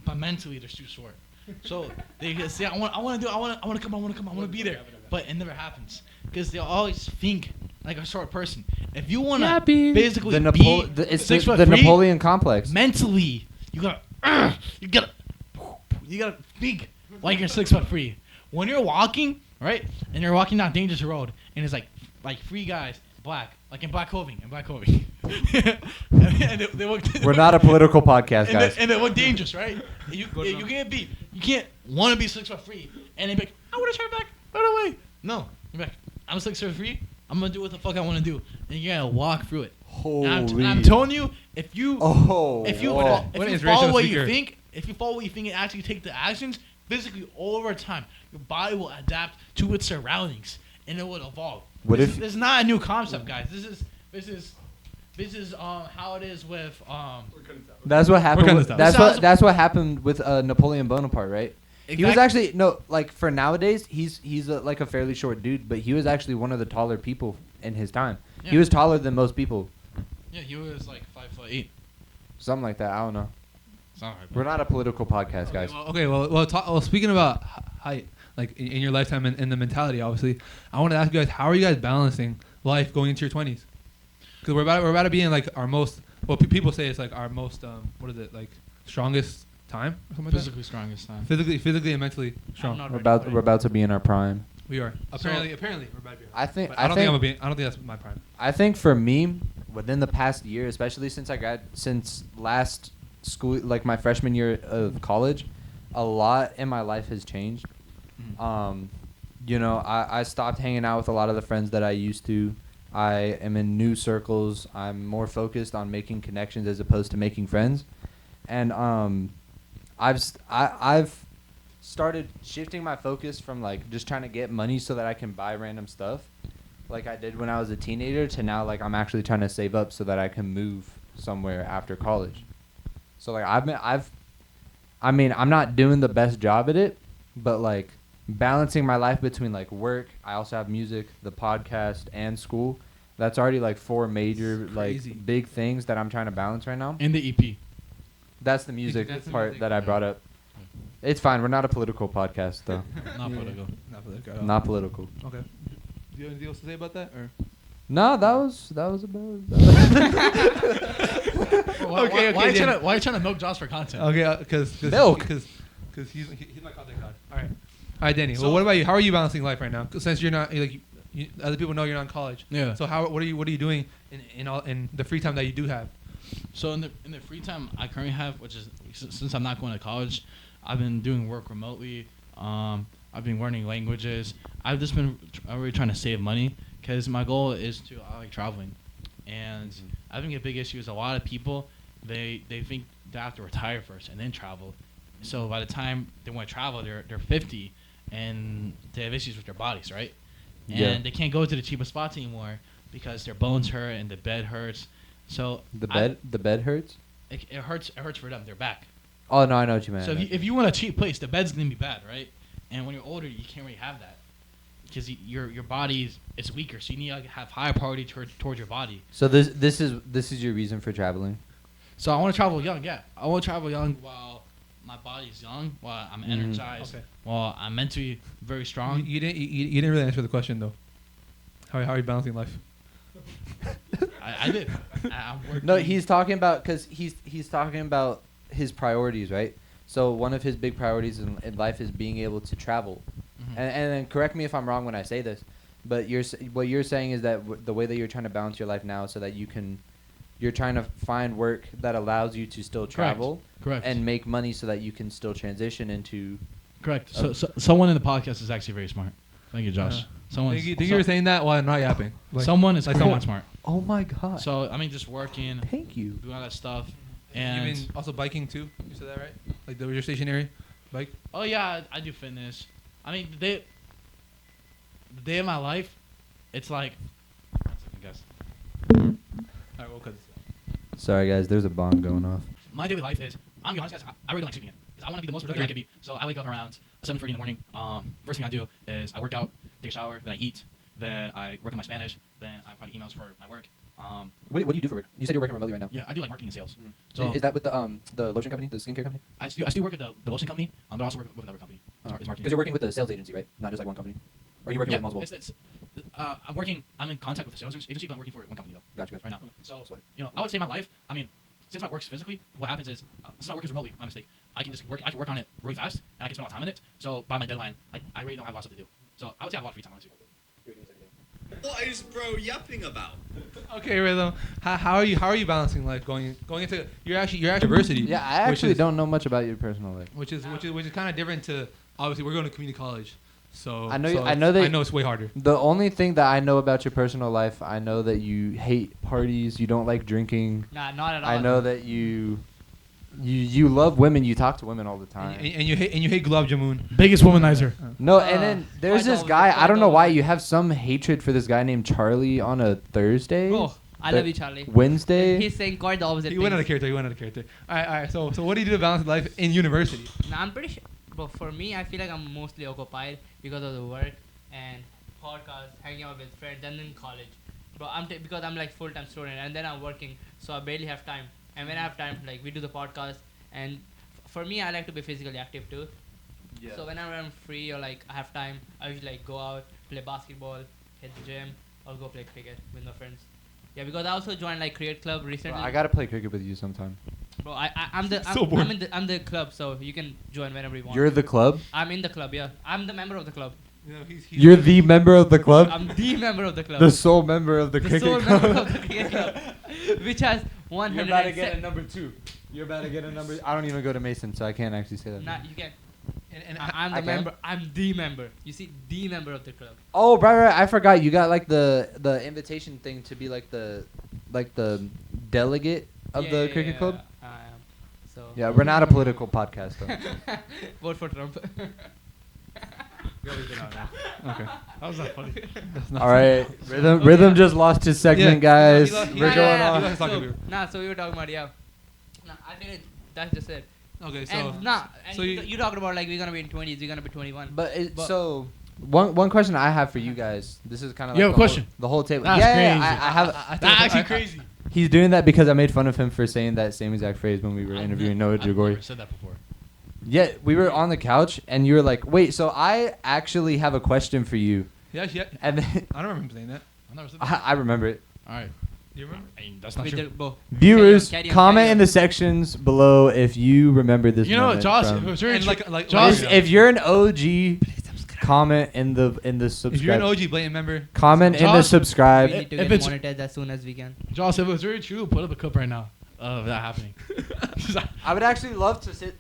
but mentally they're too short. So they say, I want to come, I want to be there, but it never happens because they always think like a short person. If you want to physically It's 6 foot the 3, Napoleon complex. mentally you gotta think like you're 6'3". When you're walking, right, and you're walking down dangerous road, and it's like 3 guys, black, like in Black Clothing, and they look. We're not a political podcast, guys. And they look dangerous, right? You can't want to be 6'3", and they be like, I want to turn back right away. No, you're like, I'm 6'3". I'm gonna do what the fuck I want to do, and you gotta walk through it. And I'm telling you, if you follow what you think, and actually take the actions physically over time, your body will adapt to its surroundings and it will evolve. This is not a new concept, guys. This is how it is with That's what happened. That's what happened with Napoleon Bonaparte, right? He was actually for nowadays he's like a fairly short dude, but he was actually one of the taller people in his time. Yeah. He was taller than most people. Yeah, he was like 5'8". Something like that. I don't know. Sorry, We're not a political podcast, guys. Well, speaking about height, like in your lifetime and the mentality, obviously, I want to ask you guys, how are you guys balancing life going into your 20s? Because we're about to be in like our most, people say it's like our most, strongest time or something like physically strongest time. that? Physically and mentally strong. We're about to be in our prime. We are. Apparently, we're about to be. I think I don't think that's my prime. I think for me, within the past year, especially since last school, like my freshman year of college, a lot in my life has changed. I stopped hanging out with a lot of the friends that I used to. I am in new circles. I'm more focused on making connections as opposed to making friends. And I've started shifting my focus from like just trying to get money so that I can buy random stuff, like I did when I was a teenager, to now like I'm actually trying to save up so that I can move somewhere after college. So like I'm not doing the best job at it, but like balancing my life between like work, I also have music, the podcast, and school. That's already like 4 major like big things that I'm trying to balance right now. In the EP. That's the music That's the part music. that I brought up. It's fine. We're not a political podcast though. Not political. Not political. at all. Not political. Okay. Do you have anything else to say about that? Or? No, that was about. Okay, Why yeah. are you trying to milk Josh for content? Okay, because Milk. he's my content god. All right, Danny. So- well, what about you? How are you balancing life right now? 'Cause since you're not like other people know you're not in college. Yeah. So what are you doing in the free time that you do have? So in the free time I currently have, which is since I'm not going to college, I've been doing work remotely. I've been learning languages. I've just been really trying to save money because my goal is to I like traveling, and I think a big issue is a lot of people they think they have to retire first and then travel. So by the time they want to travel, they're 50 and they have issues with their bodies, right? And Yeah. they can't go to the cheapest spots anymore because their bones hurt and the bed hurts. So The bed hurts. it hurts for them, their back. Oh no, I know what you meant. So if you want a cheap place, the bed's gonna be bad, right? And when you're older, you can't really have that because your body is weaker. So you need to have higher priority towards your body. So this is your reason for traveling. So I want to travel young. Yeah, I want to travel young while my body's young, while I'm energized, Okay. while I'm mentally very strong. You didn't really answer the question though. How are you balancing life? I did. I'm working. No, he's talking about because he's talking about his priorities, right? So one of his big priorities in life is being able to travel. Mhm. And then correct me if I'm wrong when I say this, but what you're saying is that the way that you're trying to balance your life now, so that you're trying to find work that allows you to still travel Correct. and make money, so that you can still transition into. Correct. So someone in the podcast is actually very smart. Thank you, Josh. Think you were saying that while not yapping. Someone is like quite someone- smart. Oh my God! So I mean, just working, Thank you. doing all that stuff, You and mean also biking too? You said that right? Like your stationary bike. oh yeah, I do fitness. I mean, the day of my life, it's like, I guess All right, we'll cut this out. Sorry guys, there's a bomb going off. my daily life is. I'm gonna be honest, guys. I really don't like sleeping in because I want to be the most productive I can be. So I wake up around 7:30 in the morning. First thing I do is I work out, take a shower, then I eat, then I work on my Spanish, then I write emails for my work. What do you do for work? You said you're working remotely right now. Yeah, I do like marketing and sales. So So is that with the lotion company, the skincare company? I still work at the lotion company, but I also work with another company. It's marketing. Because you're working with the sales agency, right? Not just like one company. Or are you working with multiple? I'm in contact with the sales agency, but I'm working for one company though. Gotcha. Right now. So I would say my life. I mean, since my work's physically, what happens is since my work is remotely, my mistake. I can work on it really fast, and I can spend a lot of time on it. So by my deadline, I really don't have a lot of stuff to do. So I would say I have a lot of free time honestly. What is bro yapping about? Okay, Ridhym. How are you balancing life going into you're actually university? Yeah, I which actually is- don't know much about your personal life. Which is kind of different to obviously we're going to community college, so I know it's way harder. The only thing that I know about your personal life, I know that you hate parties, you don't like drinking. Nah, not at all. I know that you love women, you talk to women all the time. And you hate gulab jamun. Biggest womanizer. No, and then there's quite this the guy, opposite, I don't quite know the why opposite. you have some hatred for this guy named Charlie on a Thursday. Oh, I love you, Charlie. Wednesday. He's saying quite the opposite. He went out of things. character. All right. So what do you do to balance life in university? Nah, I'm pretty sure. But for me, I feel like I'm mostly occupied because of the work and podcast, hanging out with friends, and then college. But because I'm like full-time student, and then I'm working, so I barely have time. And when I have time, like we do the podcast, and for me, I like to be physically active too. Yeah. So whenever I'm free or like I have time, I usually like go out, play basketball, hit the gym, or go play cricket with my friends. Yeah, because I also joined like cricket club recently. Bro, I gotta play cricket with you sometime. Bro, I'm the club, so you can join whenever you want. You're the club? I'm in the club, yeah. I'm the member of the club. You're the member of the club? I'm the member of the club. The sole member of the The cricket sole club. member of the cricket club, which has 100. You're about to get a number 2. You're about to get a number. I don't even go to Mason, so I can't actually say that. Nah, you can. And I'm the I can? member. I'm the member. You see, the member of the club. Oh, right. I forgot. You got like the invitation thing to be like the delegate of the cricket club. I am. So Yeah, we're not a political podcast though. vote for Trump. Okay. That was not funny. All right, Ridhym just lost his segment, guys. he lost- We're going yeah. on. He lost- talking So, about. so we were talking about Nah, I think that's just it. Okay, so And so you talked about like we're gonna be in 20s, we're gonna be 21. But But- so one question I have for you guys. This is kind of like You have a question? the whole table. That's yeah, crazy. I have. That's actually crazy. He's doing that because I made fun of him for saying that same exact phrase when we were interviewing Noah I've Jagori. never said that before. Yeah, we were on the couch and you were like, "Wait, so I actually have a question for you." yeah. And then I don't remember him saying that. I never said that. I remember it. All right. Do you remember? I mean, that's not With true. the bow. Viewers, Carry on, comment carry in on. the sections below if you remember this. You know, moment Josh, from- it was very And true. like Josh, if you're an OG, comment in the subscribe. if you're an OG blatant member, Comment in the Josh, subscribe. We need to if get it's- monetized as soon as we can. Josh, if it was very true, put up a clip right now of that happening. I would actually love to sit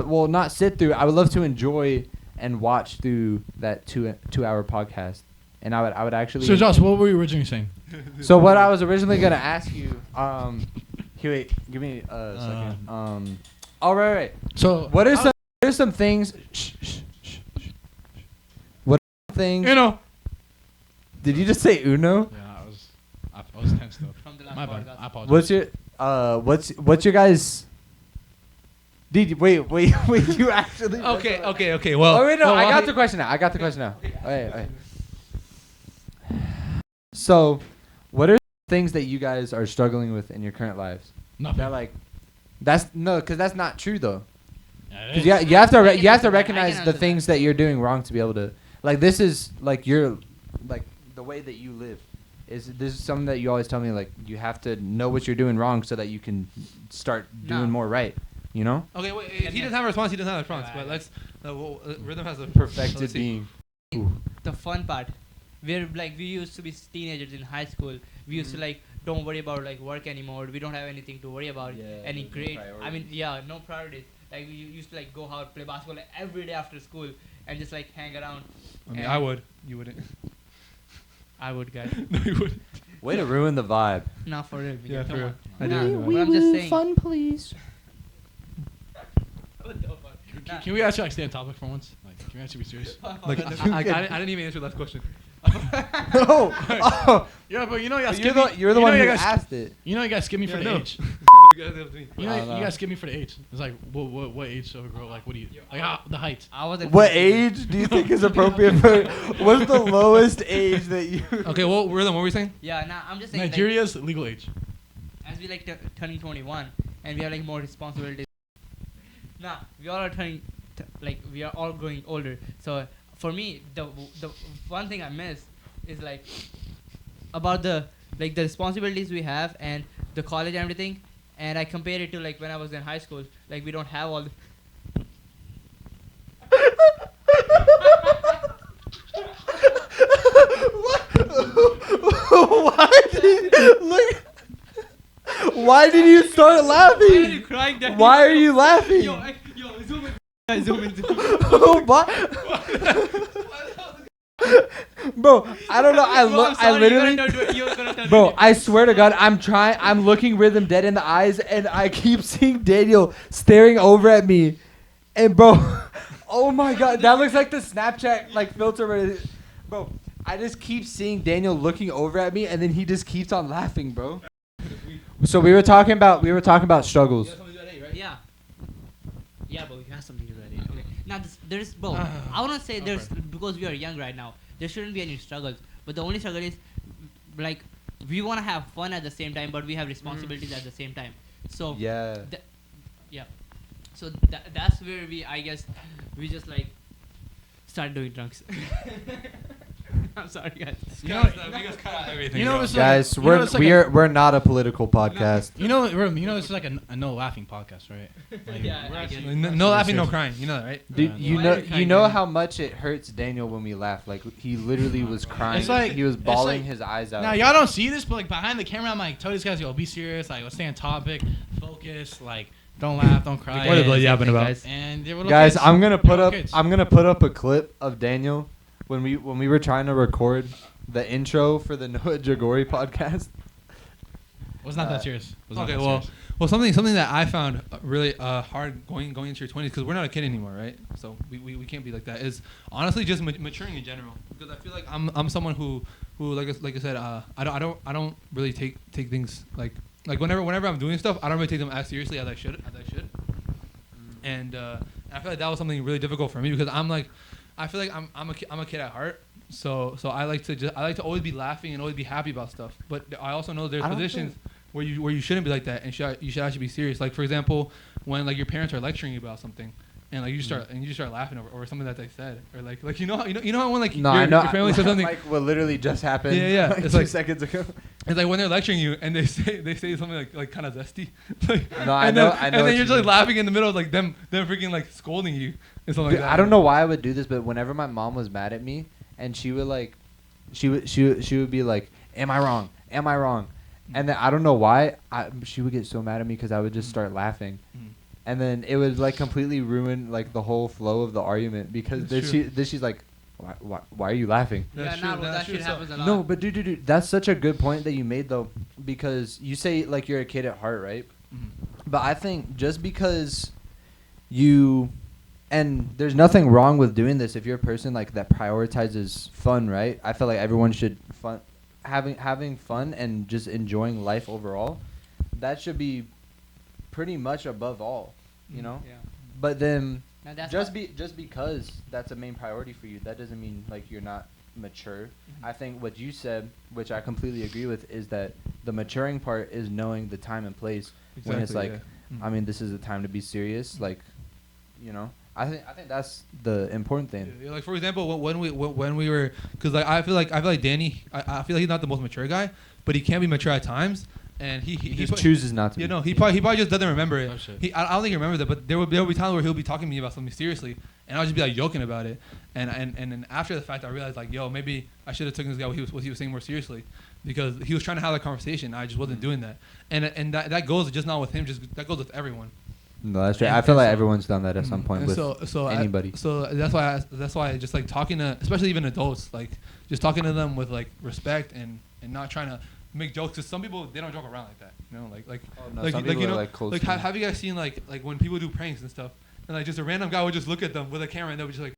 well, not sit through. I would love to enjoy and watch through that 2 hour podcast. And I would actually. So, Josh, what were you originally saying? So what I was originally gonna ask you, here, wait, give me a second. All right. So, What are some things? What are some things? Uno. Did you just say Uno? Yeah, I was tense though. From the last My bad. podcast. I apologize. What's your guys? Did you, wait, you actually? okay. Well, Oh wait, no, well, I got the question now. Wait. So, what are things that you guys are struggling with in your current lives? Nothing. That because that's not true though. Yeah, it 'Cause is. you have to I can you have answer to that. I recognize can the answer things that you're doing wrong to be able to like this is like your like the way that you live. This is something that you always tell me like you have to know what you're doing wrong so that you can start doing No. more right. You know? okay. Wait, if he doesn't have a response. He doesn't have a response. Yeah, But I- let's. Ridhym has a Perfected let's see. being. The fun part, where like we used to be teenagers in high school, we used to like don't worry about like work anymore. We don't have anything to worry about. Yeah, Any no grade. priorities. I mean, yeah, no priorities. Like we used to like go out play basketball like, every day after school and just like hang around. I mean, And I would. You wouldn't. I would, guys. No, you wouldn't. Way to ruin the vibe. Not for real. Yeah, Come for real. on. I Nah, do. but I'm just saying. please. What the fuck? Nah. Can we actually like stay on topic for once? Like, can we actually be serious? Like, I didn't even answer the last question. Oh, Yeah, but you know you guys you're skip me. the You one know who you guys- asked it. You know you guys skip me for Yeah, the no. age. You guys have to me. You know I don't know. you guys skip me for the age. It's like what age of a girl? Like what do you like? How, the height. I was at What 50. age do you think is appropriate for? What's the lowest age that you? Okay, well, Rhythm, what were you saying? Yeah, nah, I'm just saying. like, Nigeria's legal age. as we like turning 21 and we have like more responsibilities. Nah, we all are turning like we are all growing older. So for me, the one thing I miss is like about the responsibilities we have and the college and everything. And I compare it to like when I was in high school. Like we don't have all. Why did you start Why are you laughing? crying? Daddy? Why are you laughing? Yo, zoom in. Zoom in. What? Bro, I don't know. I literally. Bro, I swear to God, I'm looking Ridhym dead in the eyes, and I keep seeing Daniel staring over at me. And bro, oh my God, that looks like the Snapchat like filter. Bro, I just keep seeing Daniel looking over at me, and then he just keeps on laughing, bro. So we were talking about struggles. Yeah. Yeah, but we have something to ready. Okay. Now there's both. I wanna say there's because we are young right now. There shouldn't be any struggles. But the only struggle is like we wanna have fun at the same time, but we have responsibilities at the same time. So Yeah. yeah. So that's where I guess we just like start doing drugs. I'm sorry, guys. You know, Everything. you know it's Guys, like, you know it's like a- we're not a political podcast. You know, this is like a no laughing podcast, right? Like, Yeah, we're I actually- get it. No laughing, no crying. You know that, right? Dude, Yeah. you Why know are you crying, know Daniel? how much it hurts Daniel when we laugh. Like he literally was crying. It's like- he was it's bawling like- his eyes out. Now y'all don't see this, but like behind the camera, I'm like, tell these guys, yo, be serious, like, let's stay on topic, focus, like, don't laugh, don't cry. What are the blood yapping about? Guys. And they were little Guys, kids. I'm gonna They put were up kids. a clip of Daniel when we were trying to record the intro for the Noah Jagori podcast. Was not that serious. Was not Okay, that well, serious. something that I found really hard going into your 20s, because we're not a kid anymore, right? So we can't be like that. Is honestly just maturing in general, because I feel like I'm someone who like I said, I don't really take things like whenever I'm doing stuff, I don't really take them as seriously as I should. And I feel like that was something really difficult for me, because I feel like I'm a kid at heart. So I like to always be laughing and always be happy about stuff. But I also know there's positions where you shouldn't be like that, and you should actually be serious. Like, for example, when like your parents are lecturing you about something, and like you start laughing over something that they said, or like you know how when like your family says something like what literally just happened. Yeah. Like It's 2 like seconds ago. It's like when they're lecturing you and they say something like kind of zesty, I know. And then you're just like laughing in the middle of like them freaking like scolding you and something like that. I don't know why I would do this, but whenever my mom was mad at me, and she would be like, "Am I wrong? Am I wrong?" And then I don't know why she would get so mad at me, because I would just start laughing, and then it would like completely ruin like the whole flow of the argument, because then she's like, why are you laughing? That shit happens a lot. No, but dude, that's such a good point that you made though, because you say like you're a kid at heart, right? But I think just because and there's nothing wrong with doing this if you're a person like that prioritizes fun, right? I feel like everyone should having fun and just enjoying life overall. That should be pretty much above all, you know? Yeah. But then Just because that's a main priority for you, that doesn't mean like you're not mature. I think what you said, which I completely agree with, is that the maturing part is knowing the time and place when it's like, I mean, this is the time to be serious, like, you know. I think that's the important thing. Yeah, like for example, when we were, because like I feel like Danny, I feel like he's not the most mature guy, but he can be mature at times, and he just chooses not to. You know, he probably just doesn't remember it. Oh, shit. I don't think he remembers it, but there will be times where he'll be talking to me about something seriously, and I'll just be like joking about it, and then after the fact I realized like, yo, maybe I should have taken this guy what he was saying more seriously, because he was trying to have that conversation, I just wasn't doing that, and that goes just not with him, that goes with everyone. No, that's right. I feel like everyone's done that at some point with anybody. So that's why I just like talking to, especially even adults, like just talking to them with like respect and not trying to make jokes. Because some people, they don't joke around like that, you know, like have you guys seen like when people do pranks and stuff, and like just a random guy would just look at them with a camera and they'll be just like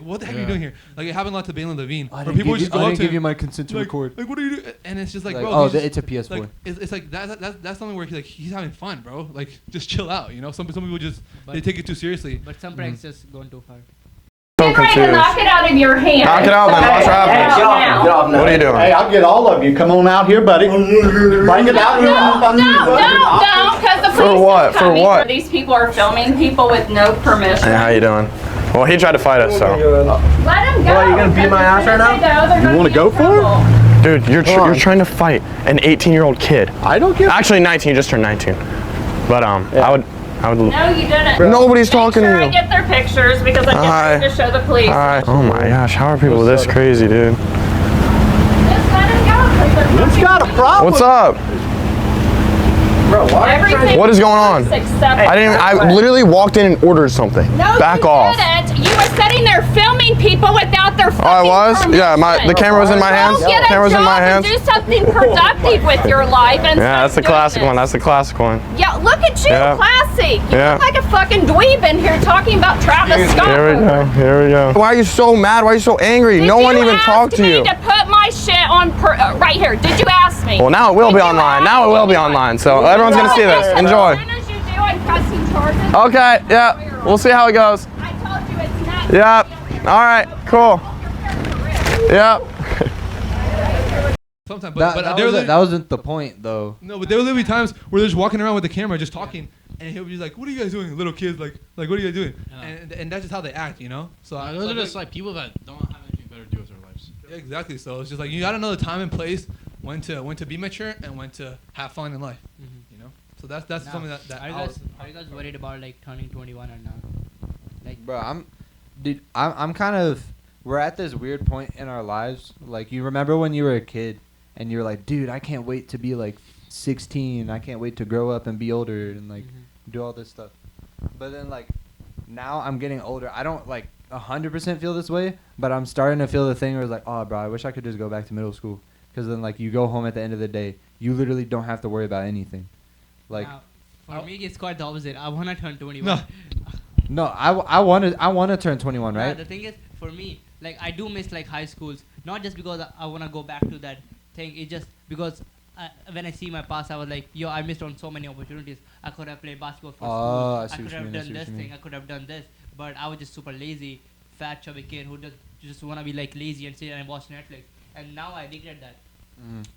what the heck are you doing here? Like it happened a lot to Balin Levine, where people would just go up to him. I didn't give you my consent to record. Like what are you doing? And it's just like, bro. Oh, it's a PS4. Like, it's like that's something where he's having fun, bro. Like just chill out, you know. Some people just they take it too seriously. But some pranks just going too far. So confused. Knock it out of your hand. Knock it out, then. Watch what happens. Get off now. What are you doing? Hey, I'll get all of you. Come on out here, buddy. Bring it out. No, because the police For what? are coming. For what? These people are filming people with no permission. Hey, how you doing? Well, he tried to fight us, so. Let him go. Well, you gonna beat my ass right now? You want to go for it? Dude, you're trying to fight an 18-year-old kid. I don't care. Actually, 19. You just turned 19. But I would. No, you didn't. Nobody's talking to you. I get their pictures because I get ready to show the police. Oh my gosh, how are people this crazy, dude? Just let him go. What's got a problem? What's up? Bro, What is going on? I literally walked in and ordered something. No, Back you off. didn't. You were sitting there filming people without their fucking Oh, I was? permission. Yeah, the camera was in my hands. Go get a Camera's in my job and hands. do something productive with your life. And Yeah, that's the classic one. That's the classic one. Yeah, look at you, Yeah. classy. You Yeah. look like a fucking dweeb in here talking about Travis Scott. Here we go. Why are you so mad? Why are you so angry? No one even talked to you. Did you ask me to put my shit on right here? Did you ask me? Well, now it will be online. Now it will be online. So everyone's going to see this. Enjoy. As soon as you do, I got some charges. Okay, yeah. We'll see how it goes. I told you it's not. Yep. All right, cool. Yep. Sometimes, that wasn't the point, though. No, but there will literally be times where they're just walking around with the camera, just talking, and he'll be like, "What are you guys doing, little kids? Like what are you guys doing?" Yeah. And that's just how they act, you know. So Those are just like people that don't have anything better to do with their lives. Yeah, exactly. So it's just like you gotta know the time and place when to be mature and when to have fun in life. You know. So that's Now, something that are you guys worried about like turning 21 or not? Like, Bro, I'm kind of. We're at this weird point in our lives. Like, you remember when you were a kid and you were like, dude, I can't wait to be like 16. I can't wait to grow up and be older and like do all this stuff. But then like now I'm getting older. I don't like 100% feel this way, but I'm starting to feel the thing where it's like, oh, bro, I wish I could just go back to middle school. because then like you go home at the end of the day, you literally don't have to worry about anything. Like, Now, for me, it's quite the opposite. I wanna turn 21. No. no, I want to turn 21, Yeah, right? the thing is, for me, like I do miss like high schools. Not just because I wanna go back to that thing. It's just because when I see my past, I was like, yo, I missed on so many opportunities. I could have played basketball for Oh, I school. see I what could you have mean, I done see what this you thing. mean. I could have done this. But I was just super lazy, fat, chubby kid who just wanna be like lazy and sit and watch Netflix. And now I regret that.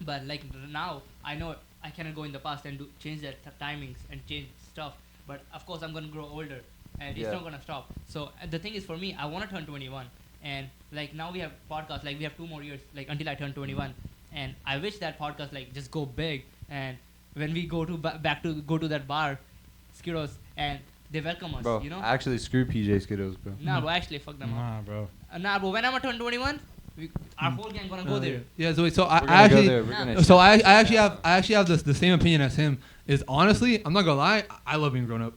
But like now, I know I cannot go in the past and change their timings and change stuff. But of course, I'm gonna grow older, and it's not gonna stop. So the thing is, for me, I wanna turn 21, and like now we have podcasts. Like we have 2 more years, like until I turn 21, and I wish that podcast like just go big. And when we go to go to that bar, Skittles, and they welcome us, Bro, you know. actually, screw PJ Skittles, bro. Nah, bro, actually, fuck them up. Nah, bro. Nah, bro, when I'm turn 21, our whole gang gonna go there. Yeah, so We're gonna go there. We're gonna so I actually have the same opinion as him. Is honestly, I'm not gonna lie, I love being grown up.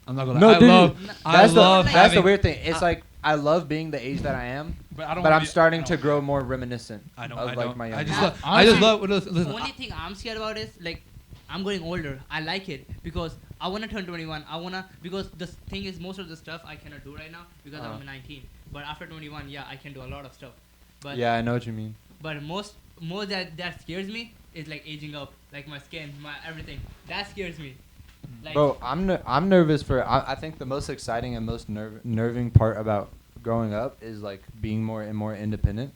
I'm not gonna lie. No, I dude, love that's the weird thing. It's like I love being the age that I am, but I don't. But I'm starting to grow more reminiscent of like my I young. just love. Listen, The only thing I'm scared about is like I'm going older. I like it because I wanna turn 21. Because the thing is most of the stuff I cannot do right now because I'm 19. But after 21, yeah, I can do a lot of stuff. But yeah, I know what you mean. But more that scares me is like aging up, like my skin, my everything. That scares me. Like, Bro, I'm nervous for. I think the most exciting and most nerving part about growing up is like being more and more independent.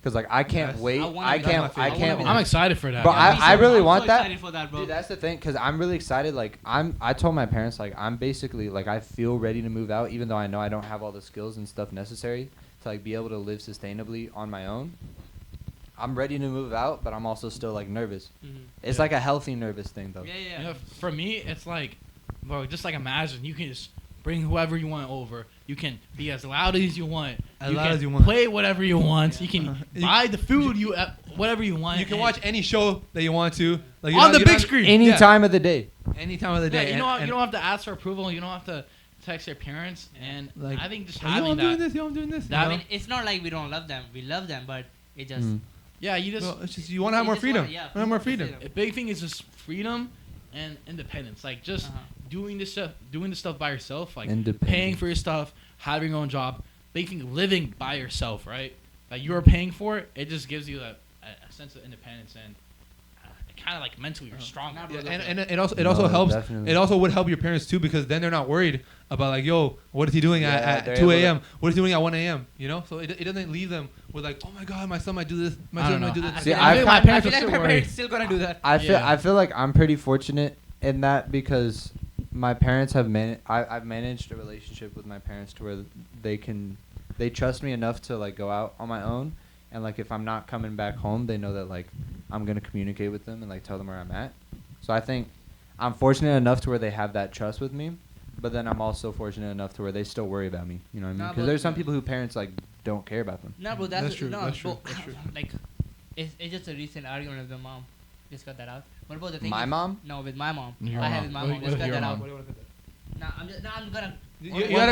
Cause like I can't wait. I can't. I'm excited for that. But I really want so that. excited for that, bro. Dude, that's the thing. Cause I'm really excited. Like I told my parents like I'm basically like I feel ready to move out, even though I know I don't have all the skills and stuff necessary to like be able to live sustainably on my own. I'm ready to move out, but I'm also still like nervous. It's like a healthy nervous thing though. Yeah. You know, for me, it's like, bro, just like imagine you can just bring whoever you want over. You can be as loud as you want. Play whatever you want. You can buy the food whatever you want. You can watch any show that you want to. Like on the big screen. Any time of the day. Any time of the day. Yeah, you don't have to ask for approval. You don't have to text your parents. And like, I think just having I'm that. doing this. I'm doing this. I mean, it's not like we don't love them. We love them, but it just. Yeah, you just. Well, it's just you want to have more freedom. Have more freedom. The big thing is just freedom and independence. Like just doing this stuff by yourself. Like paying for your stuff, having your own job, making living by yourself. Right? Like you're paying for it. It just gives you a sense of independence and kind of like mentally you're strong. Yeah, and it also helps. Definitely. It also would help your parents too because then they're not worried about like, yo, what is he doing at they're 2 able a.m.? What is he doing at 1 a.m.? You know, so it doesn't leave them with like, oh my god, my son might do this. My son might do this. See, I feel my parents are still my worried. parents still gonna do that. I feel like I'm pretty fortunate in that because my parents have I've managed a relationship with my parents to where they trust me enough to like go out on my own, and like if I'm not coming back home, they know that like I'm gonna communicate with them and like tell them where I'm at. So I think I'm fortunate enough to where they have that trust with me, but then I'm also fortunate enough to where they still worry about me. You know what I mean? Because there's some people who parents like don't care about them. No, bro, that's true. No, That's bro, true. That's true. Like, it's just a recent argument with the mom. Just got that out. What about the thing? My mom? No, with my mom. Your I mom. have with my What- mom. what Just if got your that out. mom? I'm gonna. You had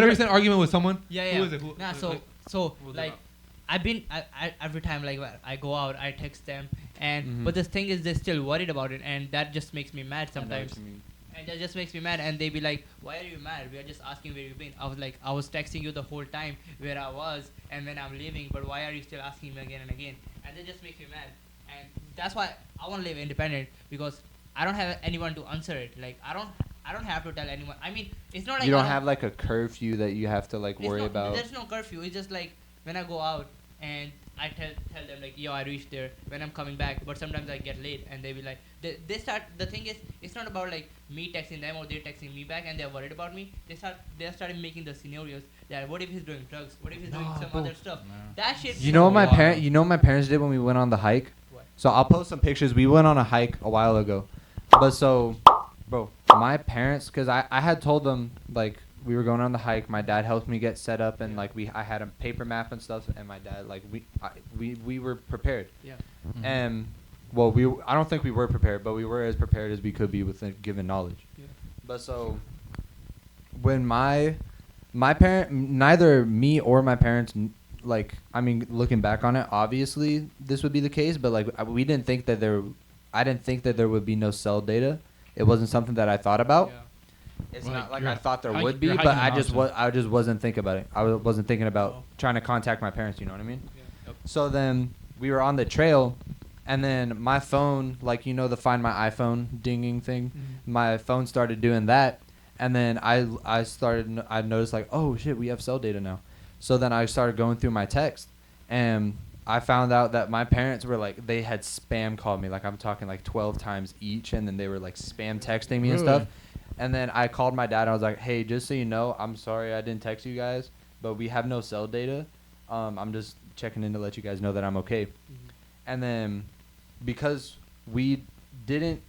a recent argument with someone. Yeah. Who is it? Nah, so was it like, about? I've been I every time like I go out, I text them, and Mhm. but the thing is they're still worried about it, and that just makes me mad sometimes. And that just makes me mad, and they be like, "Why are you mad? We are just asking where you've been." I was like, "I was texting you the whole time where I was, and when I'm leaving, but why are you still asking me again and again?" And that just makes me mad, and that's why I want to live independent because I don't have anyone to answer it. Like I don't have to tell anyone. I mean, it's not like You don't have like a curfew that you have to like it's worry not- about. There's no curfew. It's just like when I go out and I tell them like, yo, I reached there when I'm coming back. But sometimes I get late and they be like, they start. The thing is, it's not about like me texting them or they're texting me back and they're worried about me. They started making the scenarios that what if he's doing drugs? What if he's doing some other stuff? That shit. You know what my parents did when we went on the hike? What? So I'll post some pictures. We went on a hike a while ago. But so, bro, my parents, because I had told them, like, we were going on the hike. My dad helped me get set up, and, like, I had a paper map and stuff, and my dad, like, we were prepared. Yeah. Mm-hmm. And, well, I don't think we were prepared, but we were as prepared as we could be with the given knowledge. Yeah. But so, when my parent, neither me or my parents like, I mean, looking back on it, obviously this would be the case, but like we didn't think that I didn't think that there would be no cell data. It wasn't something that I thought about. Yeah. It's Well, not like you're I thought there hi- would be, you're but hiking I just wasn't thinking about it. I wasn't thinking about trying to contact my parents. You know what I mean? Yeah. Yep. So then we were on the trail, and then my phone, like, you know, the Find My iPhone dinging thing, my phone started doing that, and then I noticed like, oh shit, we have cell data now. So then I started going through my text, and I found out that my parents were like, they had spam called me, like I'm talking like 12 times each, and then they were like spam texting me and stuff. And then I called my dad. And I was like, hey, just so you know, I'm sorry I didn't text you guys, but we have no cell data. I'm just checking in to let you guys know that I'm okay. And then because we didn't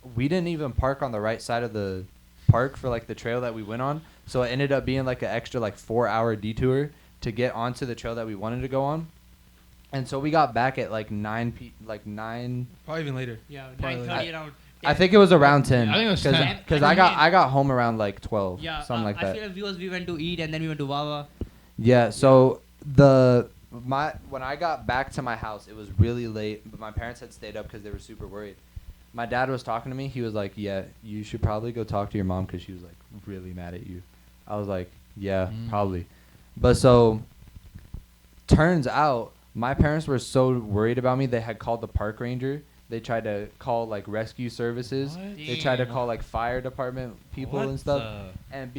even park on the right side of the park for like the trail that we went on, so it ended up being like an extra like 4-hour detour to get onto the trail that we wanted to go on. And so we got back at like 9. Probably even later. Yeah, Probably 9:30 around. I think it was around 10. I think it was 10. Because I got home around like 12. Yeah, something like that. I feel like because we went to eat and then we went to Wawa. Yeah, so when I got back to my house, it was really late, but my parents had stayed up because they were super worried. My dad was talking to me. He was like, yeah, you should probably go talk to your mom because she was like really mad at you. I was like, yeah, probably. But so turns out my parents were so worried about me, they had called the park ranger. They tried to call like rescue services. What? They tried to call like fire department people and stuff. And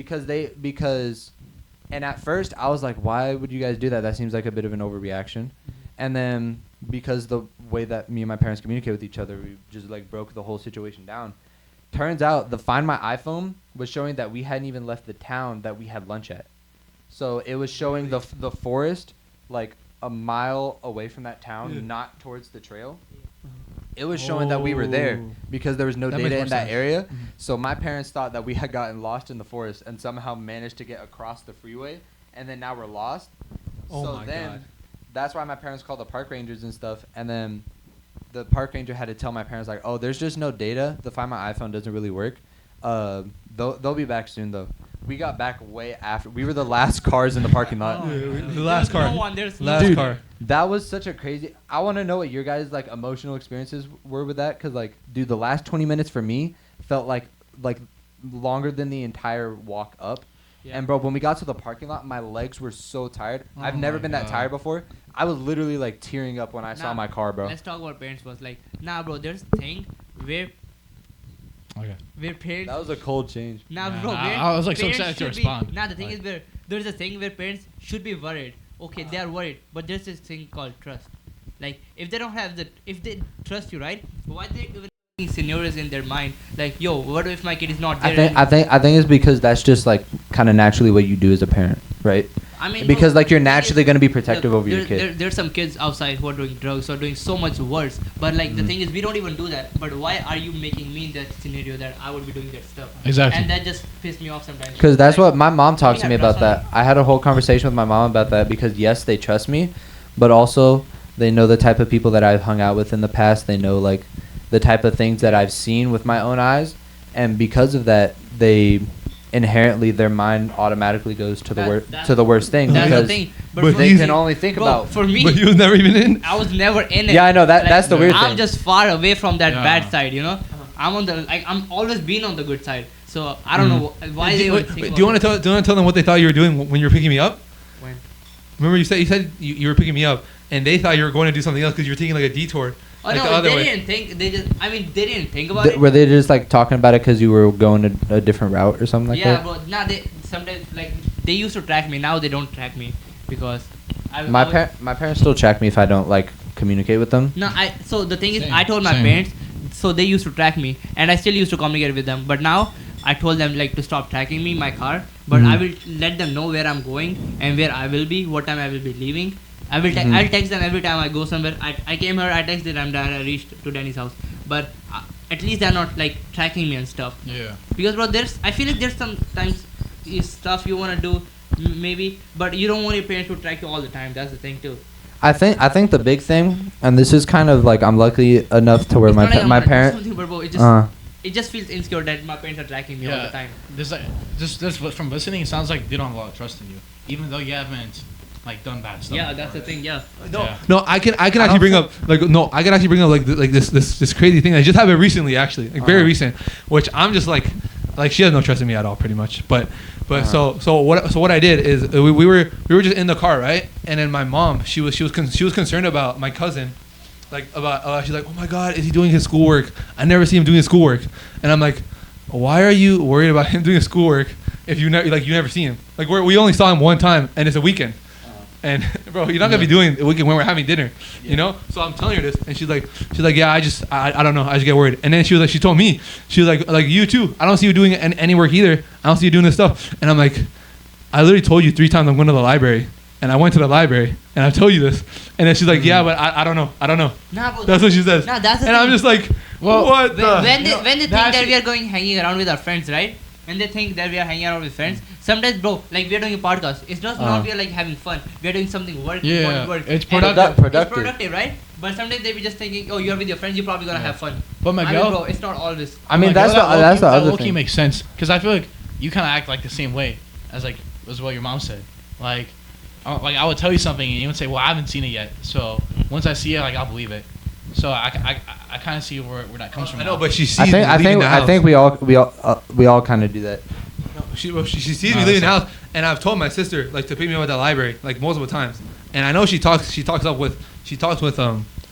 and at first I was like, why would you guys do that? That seems like a bit of an overreaction. And then because the way that me and my parents communicate with each other, we just like broke the whole situation down. Turns out the Find My iPhone was showing that we hadn't even left the town that we had lunch at. So it was showing the forest like a mile away from that town, not towards the trail. It was showing that we were there because there was no data in that area. So my parents thought that we had gotten lost in the forest and somehow managed to get across the freeway, and then now we're lost. So then that's why my parents called the park rangers and stuff. And then the park ranger had to tell my parents like, oh, there's just no data. The Find My iPhone doesn't really work. They'll be back soon though. We got back way after. We were the last cars in the parking lot. The last car. Last car. That was such a crazy. I want to know what your guys' like emotional experiences were with that, cause like, dude, the last 20 minutes for me felt like longer than the entire walk up. Yeah. And bro, when we got to the parking lot, my legs were so tired. I've never been that tired before. I was literally like tearing up when I saw my car, bro. Let's talk about parents first. Like, nah, bro, there's a thing where parents. That was a cold change. Nah, bro. I was like so excited to respond. The thing is where there's a thing where parents should be worried. Okay, they are worried, but there's this thing called trust. Like, if they don't have if they trust you, right? Why they even scenarios in their mind? Like, yo, what if my kid is not there? I think it's because that's just like kind of naturally what you do as a parent, right? I mean, because like you're naturally going to be protective over your kid. There's some kids outside who are doing drugs or doing so much worse. But like the thing is, we don't even do that. But why are you making me in that scenario that I would be doing that stuff? Exactly. And that just pissed me off sometimes. Because that's what my mom talked to me about that. I had a whole conversation with my mom about that because yes, they trust me, but also they know the type of people that I've hung out with in the past. They know like the type of things that I've seen with my own eyes, and because of that, they inherently their mind automatically goes to the worst thing because they can only think about. For me, but you was never even in. I was never in it. Yeah, I know that. Like, that's the weird thing. I'm just far away from that bad side, you know. I'm on the I'm always been on the good side, so I don't know why they would think. Do you want to tell them what they thought you were doing when you were picking me up? When? Remember you said you were picking me up, and they thought you were going to do something else because you were taking like a detour. Oh like no, they didn't think. They didn't think about it. Were they just like talking about it because you were going a different route or something like that? Yeah, but now they sometimes like they used to track me. Now they don't track me because my parents still track me if I don't like communicate with them. No, so the thing is, I told my parents, so they used to track me, and I still used to communicate with them. But now I told them like to stop tracking me, my car. But I will let them know where I'm going and where I will be, what time I will be leaving. I'll text them every time I go somewhere. I came here, I texted them that I reached to Danny's house. But at least they're not like tracking me and stuff. Yeah. Because bro, I feel like there's sometimes stuff you want to do maybe, but you don't want your parents to track you all the time. That's the thing too. I think the big thing, and this is kind of like I'm lucky enough to where my parents. It just feels insecure that my parents are tracking me all the time. There's like just from listening, it sounds like they don't have a lot of trust in you, even though you haven't like done bad stuff. Yeah, that's the thing. Yeah. No, I can actually bring up this crazy thing. I just happened recently, actually, like very recent, which I'm just like she has no trust in me at all, pretty much. But so what I did is we were just in the car, right? And then my mom, she was concerned about my cousin, like about she's like, oh my God, is he doing his schoolwork? I never see him doing his schoolwork. And I'm like, why are you worried about him doing his schoolwork if you never see him? Like we only saw him one time, and it's a weekend. And bro, you're not gonna be doing it when we're having dinner, you know. So I'm telling her this, and she's like, yeah, I don't know, I just get worried. And then she told me, she was like you too. I don't see you doing any work either. I don't see you doing this stuff. And I'm like, I literally told you 3 times I'm going to the library, and I went to the library, and I told you this. And then she's like, yeah, but I don't know. Nah, bro, that's what she says. Nah, that's the and thing. I'm just like, well, what? When they think that we are going hanging around with our friends, right? When they think that we are hanging around with friends, sometimes, bro, like we are doing a podcast. It's just not we are like having fun. We are doing something work. It's productive. It's productive, right? But sometimes they be just thinking, oh, you're with your friends, you're probably gonna have fun. But Miguel, bro, it's not always. I mean, that's the other thing. Makes sense, because I feel like you kind of act like the same way as what your mom said. Like I would tell you something and you would say, well, I haven't seen it yet. So once I see it, like I'll believe it. So I kind of see where that comes from. I know, but she sees I think we all kind of do that. No, she sees me leaving the house, and I've told my sister like to pick me up at the library like multiple times, and I know she talks with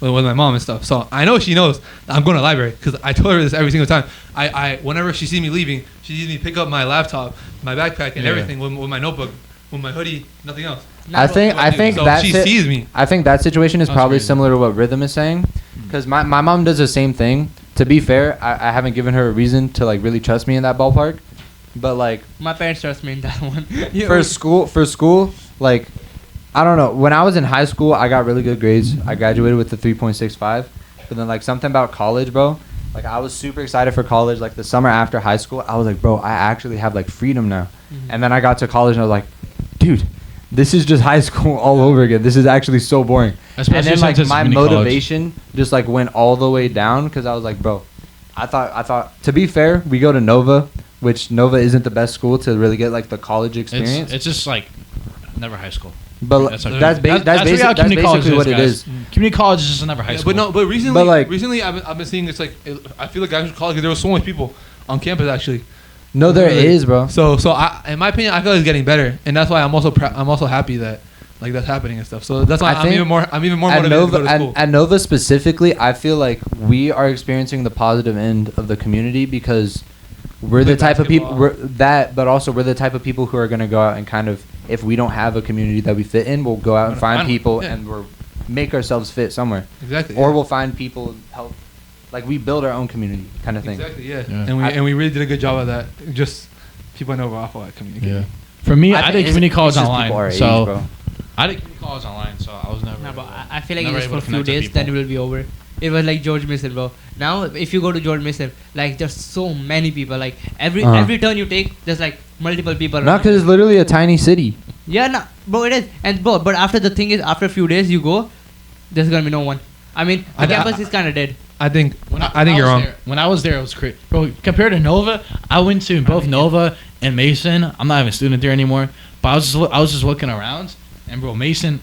my mom and stuff. So I know she knows that I'm going to the library because I told her this every single time. I whenever she sees me leaving, she sees me pick up my laptop, my backpack, and everything with my notebook, with my hoodie, nothing else. I think so that she sees me. I think that situation is probably similar to what Ridhym is saying, because my mom does the same thing. To be fair, I haven't given her a reason to like really trust me in that ballpark, but like my parents trust me in that one. for school, like I don't know. When I was in high school, I got really good grades. I graduated with a 3.65, but then like something about college, bro. Like I was super excited for college. Like the summer after high school, I was like, bro, I actually have like freedom now. And then I got to college and I was like, dude, this is just high school all over again. This is actually so boring. Especially and then like since my it's motivation just like went all the way down because I was like, bro, I thought to be fair, we go to Nova, which Nova isn't the best school to really get like the college experience. It's just like never high school. But that's basically what it is. Community college is just another high school. But recently I've been seeing it's like I feel like actual college, there were so many people on campus actually. No, there is, bro. So in my opinion, I feel like it's getting better, and that's why I'm also happy that like that's happening and stuff. So that's why I'm even more motivated to go to school. At Nova specifically, I feel like we are experiencing the positive end of the community because we're the type of people but also we're the type of people who are going to go out and kind of, if we don't have a community that we fit in, we'll go out and find people and we'll make ourselves fit somewhere. Exactly. Or we'll find people help. Like we build our own community kind of thing. Exactly, yeah. And we really did a good job of that. Just people I know are awful at communicating. Yeah. For me, I did community college online. I did community college online, so I was never. No, but I feel like it's for a few days, then it will be over. It was like George Mason, bro. Now, if you go to George Mason, like there's so many people. Like every turn you take, there's like multiple people. Not because it's literally a tiny city. Yeah, no, bro, it is. And bro, but after the thing is, after a few days you go, there's gonna be no one. I mean, the campus is kind of dead. I think you're wrong. When I was there, it was crazy. Bro, compared to Nova, I went to both Nova and Mason. I'm not even a student there anymore. But I was just looking around, and bro, Mason,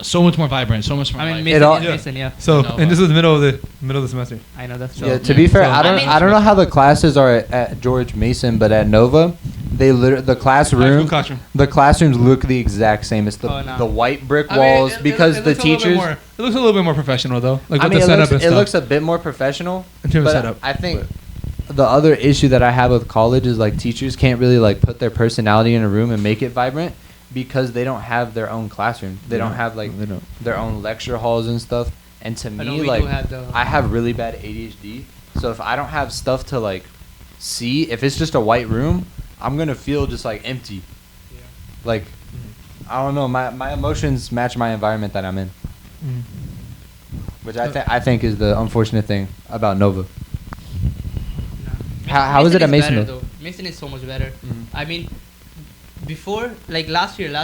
so much more vibrant, so much more. I mean, Mason, yeah. So, and this is the middle of the semester. I know that's true. Yeah. To be fair, I don't know how the classes are at George Mason, but at Nova, the classrooms look the exact same. It's the white brick walls because the teachers. It looks a little bit more professional though. Like I with mean, the setup and it stuff. looks a bit more professional. In terms of but setup. I think the other issue that I have with college is like teachers can't really like put their personality in a room and make it vibrant because they don't have their own classroom. They don't have like their own lecture halls and stuff. And to me, like I have really bad ADHD. So if I don't have stuff to like see, if it's just a white room, I'm gonna feel just like empty. Yeah. Like I don't know, my emotions match my environment that I'm in. Which I think is the unfortunate thing about Nova. How is it at Mason? Though? Mason is so much better. I mean, before like last year,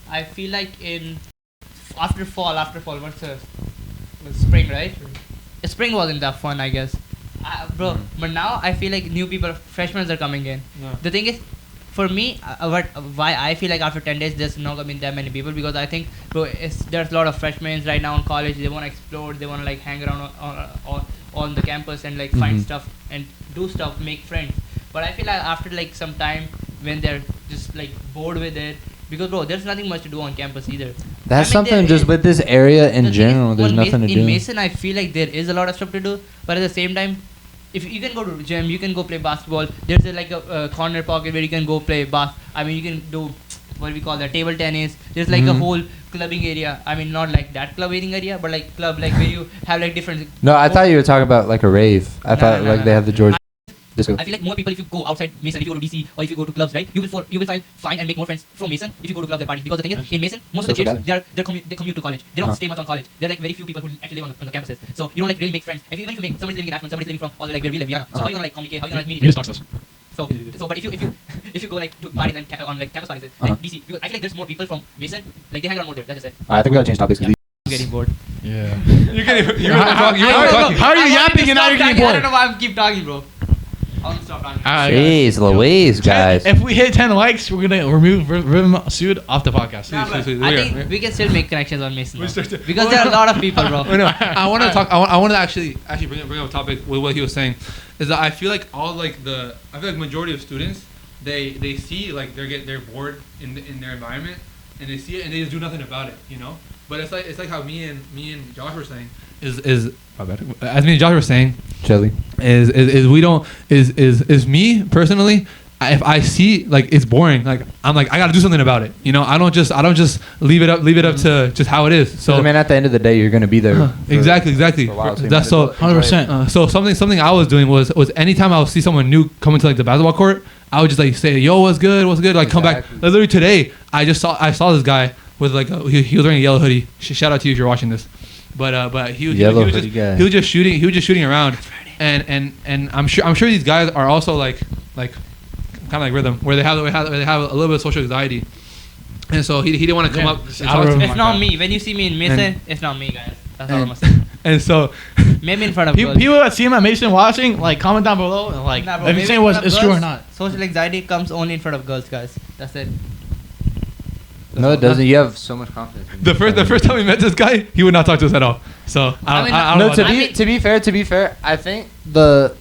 I feel like after fall, what's the spring, right? Spring wasn't that fun, I guess. Bro, but now I feel like new people, freshmen are coming in. The thing is, for me, why I feel like after 10 days there's not gonna be that many people, because I think, bro, there's a lot of freshmen right now in college. They want to explore, they want to like hang around on the campus and like find stuff and do stuff, make friends. But I feel like after like some time, when they're just like bored with it, because bro, there's nothing much to do on campus either. That's something just with this area in general. There's nothing to do. In Mason, I feel like there is a lot of stuff to do, but at the same time, if you can go to gym, you can go play basketball. There's like a corner pocket where you can go play you can do what we call that, table tennis. There's like a whole clubbing area. I mean, not like that clubbing area, but like club, like where you have like different. No, I thought you were talking about like a rave. I thought they have the George. I feel like more people, if you go outside Mason, if you go to DC or if you go to clubs, right, you will find and make more friends from Mason if you go to clubs and parties. Because the thing is, in Mason, most of the kids they commute to college. They don't stay much on college. There are like very few people who actually live on the campuses. So you don't like really make friends. Even if you make, somebody's living in Ashland, somebody's living from all the like where we live, yeah. So how you gonna like communicate? How you gonna like meet? So but if you go like to parties and on like campus parties like DC, because I feel like there's more people from Mason, like they hang around more there. That's just it. I think we gotta change topics. I'm getting bored. Yeah. You're talking. How are you yapping and now you're getting bored? I don't know why I'm keep talking, bro. I'll stop talking. Jeez Louise, guys. If we hit 10 likes, we're gonna remove Ridhym Sood off the podcast. I think we can still make connections on Mason because there are a lot of people, bro. No, I want to talk. I want to actually bring up a topic with what he was saying. Is that I feel like majority of students they see like they're bored in their environment and they see it and they just do nothing about it, you know. But it's like how me and Josh were saying is my bad. As me and Josh were saying, Chili is me personally. If I see like it's boring, like I'm like I gotta do something about it. You know, I don't just leave it up to just how it is. So I mean, at the end of the day, you're gonna be there. Exactly. That's so 100%. So something I was doing was anytime I would see someone new coming to like the basketball court, I would just like say, "Yo, what's good? Like come back." Like, literally today, I saw this guy with like he was wearing a yellow hoodie. Shout out to you if you're watching this. But he was just shooting around, and I'm sure these guys are also like kind of like Ridhym, where they have a little bit of social anxiety, and so he didn't want to come up. It's not me. When you see me in Mason, it's not me, guys. That's all I'm saying. And so maybe in front of people that see him at Mason watching, like comment down below and like if you saying it's true or not. Social anxiety comes only in front of girls, guys. That's it. No, it doesn't. You have so much confidence. The first time we met this guy, he would not talk to us at all. So to be fair, I think the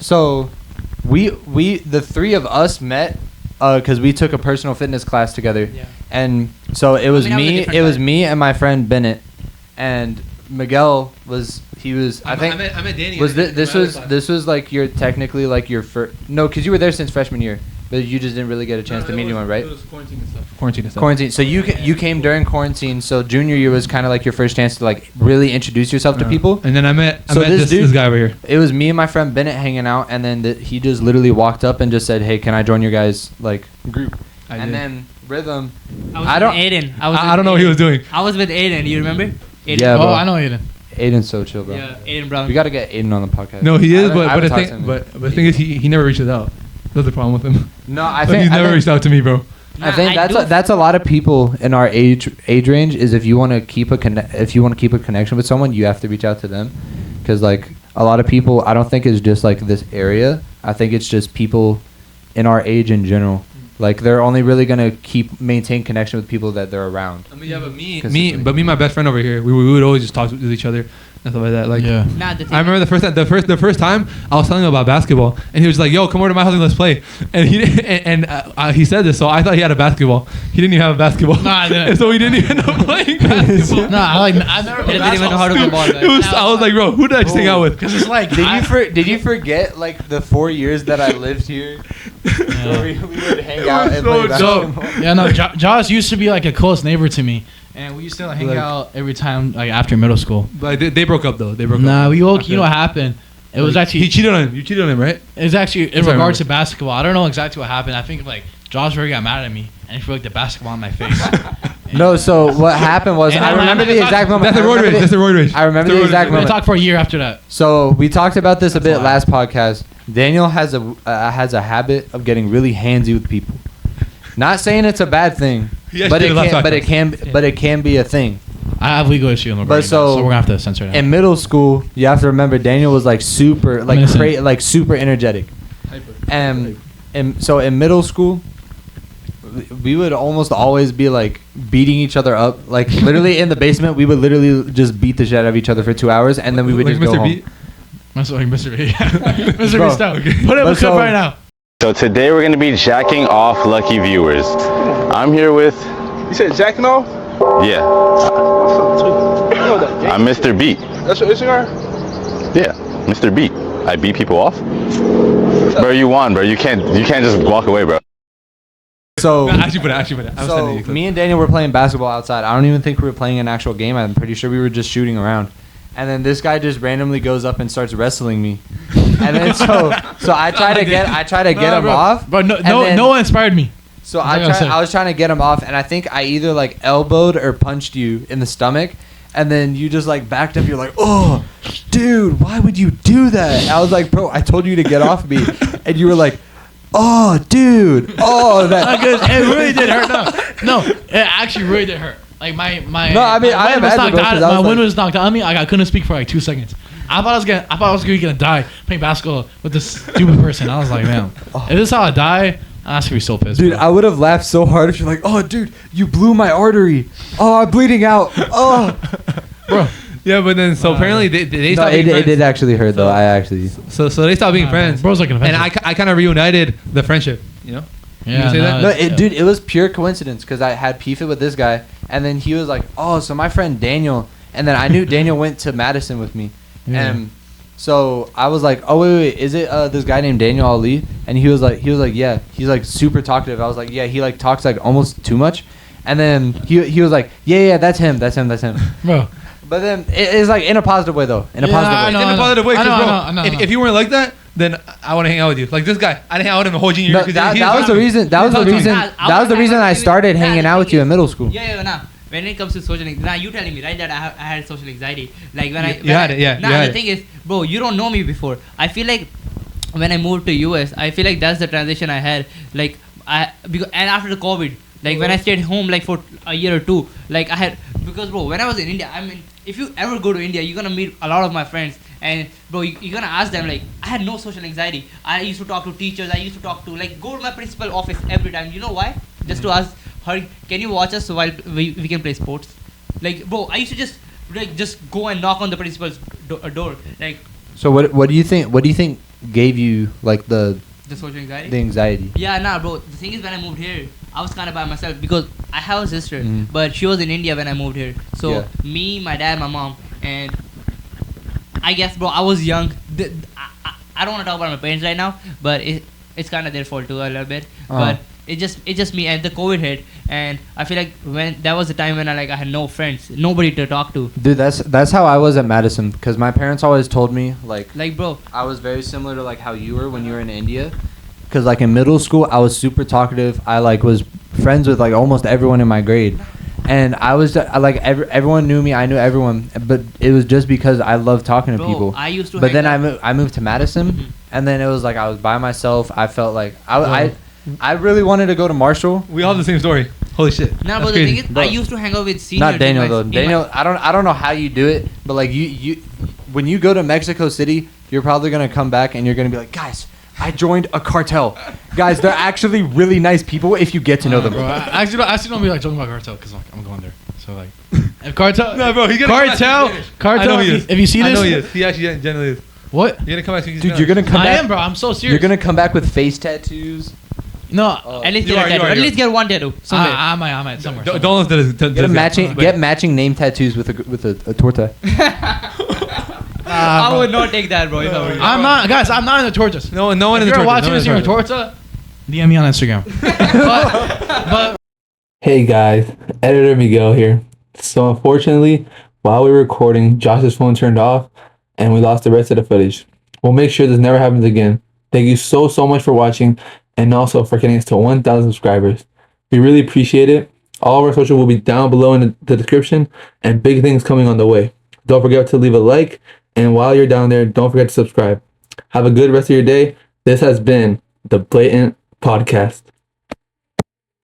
three of us met because we took a personal fitness class together, and so it was me and my friend Bennett, and Miguel was I met Danny. This was like your technically like your first because you were there since freshman year. But you just didn't really get a chance to meet anyone, right? It was quarantine and stuff. Quarantine. So you came during quarantine. So junior year was kind of like your first chance to like really introduce yourself to people. And then I met this guy over here. It was me and my friend Bennett hanging out, and then he just literally walked up and just said, "Hey, can I join your guys like group?" Then Ridhym. I don't know what he was doing. I was with Aiden. You remember? Aiden. Yeah, bro. I know Aiden. Aiden's so chill, bro. Yeah, Aiden Brown. We gotta get Aiden on the podcast. No, he is, but the thing is, he never reaches out. That's the problem with him. No, I think he's never reached out to me, bro. I think that's a lot of people in our age range. Is if you want to keep a connection with someone, you have to reach out to them, because like a lot of people, I don't think it's just like this area. I think it's just people in our age in general. Like they're only really gonna maintain connection with people that they're around. I mean, yeah, but me and my best friend over here, we would always just talk with each other and stuff like that. Like, I remember the first time I was telling him about basketball, and he was like, "Yo, come over to my house and let's play." And he said this, so I thought he had a basketball. He didn't even have a basketball. Nah, I didn't. And so we didn't even end up playing basketball. I never played didn't even know how to play ball. I was like, bro, who did I just hang out with? Because it's like, did you forget like the 4 years that I lived here? Where we would hang out and play basketball. Yeah, no, Josh used to be like a close neighbor to me. And we used to hang out every time, like after middle school. But they broke up though. You know what happened? It was actually he cheated on him. You cheated on him, right? It's actually in regards to basketball. I don't know exactly what happened. I think like Josh really got mad at me and he threw like the basketball in my face. No, so what happened was I remember the exact moment. That's the roid rage. I remember the exact moment. We talked for a year after that. So we talked about this a bit last podcast. Daniel has a habit of getting really handsy with people. Not saying it's a bad thing, but it can be a thing. I have legal issue in my brain, so we're gonna have to censor that. In middle school, you have to remember Daniel was like super super energetic. And so in middle school, we would almost always be like beating each other up. Like literally in the basement, we would literally just beat the shit out of each other for 2 hours, and then we would Like just go Mr. home. Beat? That's like Mr. B. Mr. Bro, B style. Put up but a clip right now. So today we're gonna be jacking off lucky viewers. I'm here with. You said jacking off? Yeah. I'm Mr. Beat. That's your Instagram? Yeah, Mr. Beat. I beat people off. Bro, you won, bro. You can't just walk away, bro. So No, actually put it. I'm sending you a clip. me and Daniel were playing basketball outside. I don't even think we were playing an actual game. I'm pretty sure we were just shooting around. And then this guy just randomly goes up and starts wrestling me. And then so I try to get him bro. off. Bro, and then- no one inspired me. So That's what I said. I was trying to get him off, and I think I either like elbowed or punched you in the stomach, and then you just like backed up. You're like, "Oh, dude, why would you do that?" And I was like, "Bro, I told you to get off me," and you were like, "Oh, dude, oh that." Because it really did hurt. No, it actually really did hurt. Like my No, I mean, I wind was imagine, knocked bro, 'cause out. I was My wind like- was knocked out on me. I couldn't speak for like 2 seconds. I thought I was gonna die playing basketball with this stupid person. I was like, man, if this is how I die, I'm gonna be so pissed. Dude, bro. I would have laughed so hard if you're like, "Oh, dude, you blew my artery. Oh, I'm bleeding out. Oh." Bro. Yeah, but then so apparently they No, stopped it being friends. did actually hurt though. I actually. So they stopped being friends. Bro's like an And offensive. I kind of reunited the friendship. You know? Yeah, you say that? No, dude, it was pure coincidence because I had beef it with this guy, and then he was like, "Oh, so my friend Daniel," and then I knew Daniel went to Madison with me, Yeah. and so I was like, "Oh wait, is it this guy named Daniel Ali?" And he was like, "Yeah." He's like super talkative. I was like, "Yeah." He like talks like almost too much, and then he was like, "Yeah, that's him. Bro. But then it's like in a positive way though, in a Yeah, positive way. I know, in a positive way, 'cause, bro, I know. if you weren't like that, then I want to hang out with you. Like this guy, I didn't hang out with him the whole junior No, year. 'cause that he was didn't the talk to me. reason. That was the He didn't reason. talk to me. That was the reason I started hanging out with you in middle school. Yeah, nah. When it comes to social anxiety, now you telling me right that I had social anxiety. Like when You had it, yeah. Nah, you had the it. thing is, bro, you don't know me before. I feel like when I moved to US, I feel like that's the transition I had. Like and after the COVID, like when I stayed home like for a year or two, like I had because bro, when I was in India, I mean, if you ever go to India, you're gonna meet a lot of my friends, and bro, you're gonna ask them like, I had no social anxiety. I used to talk to teachers. I used to talk to go to my principal office every time. You know why? Just to ask her, can you watch us while we can play sports? Like, bro, I used to just go and knock on the principal's door. Like, So what do you think? What do you think gave you like the social anxiety? the anxiety? Yeah, nah, bro. The thing is, when I moved here, I was kind of by myself because I have a sister, Mhm. but she was in India when I moved here. So Yeah. me, my dad, my mom, and I guess, bro, I was young. I don't want to talk about my parents right now, but it's kind of their fault too a little bit. But it's just me, and the COVID hit, and I feel like when that was the time when I had no friends, nobody to talk to. Dude, that's how I was at Madison because my parents always told me like Bro, I was very similar to like how you were when you were in India. Because like in middle school, I was super talkative. I like was friends with like almost everyone in my grade, and I like everyone knew me. I knew everyone, but it was just because I loved talking to bro, people. I used to. But hang then out- I moved to Madison, Mhm. and then it was like I was by myself. I felt like I really wanted to go to Marshall. We all have the same story. Holy shit. Nah, That's but the thing crazy. is, Bro. I used to hang out with seniors. Not Daniel in my- though. in my- Daniel, I don't know how you do it, but like you when you go to Mexico City, you're probably gonna come back and you're gonna be like, guys, I joined a cartel. Guys, they're actually really nice people if you get to know them. Bro, I actually don't be like joking about cartel because like, I'm going there. So like, if cartel, No, bro, he's gonna come back cartel, to finish. I cartel. know he is. If you see I know this, he is. He actually generally is. what? You're gonna come back to Dude, you're gonna come I back. am, bro. I'm so serious. You're gonna come back with face tattoos. No, At least You get a are, you tattoo. are, At you least get one tattoo. Somewhere. I might somewhere. Don't listen to this. Get a matching name tattoos with a torta. I would not take that, bro. If I were you. I'm not, guys. I'm not in the tortas. No one If in the you're torture. watching this, you're in a torta. DM me on Instagram. but Hey guys, editor Miguel here. So unfortunately, while we were recording, Josh's phone turned off and we lost the rest of the footage. We'll make sure this never happens again. Thank you so much for watching and also for getting us to 1,000 subscribers. We really appreciate it. All of our social will be down below in the description and big things coming on the way. Don't forget to leave a like, and while you're down there, don't forget to subscribe. Have a good rest of your day. This has been the Blatant Podcast.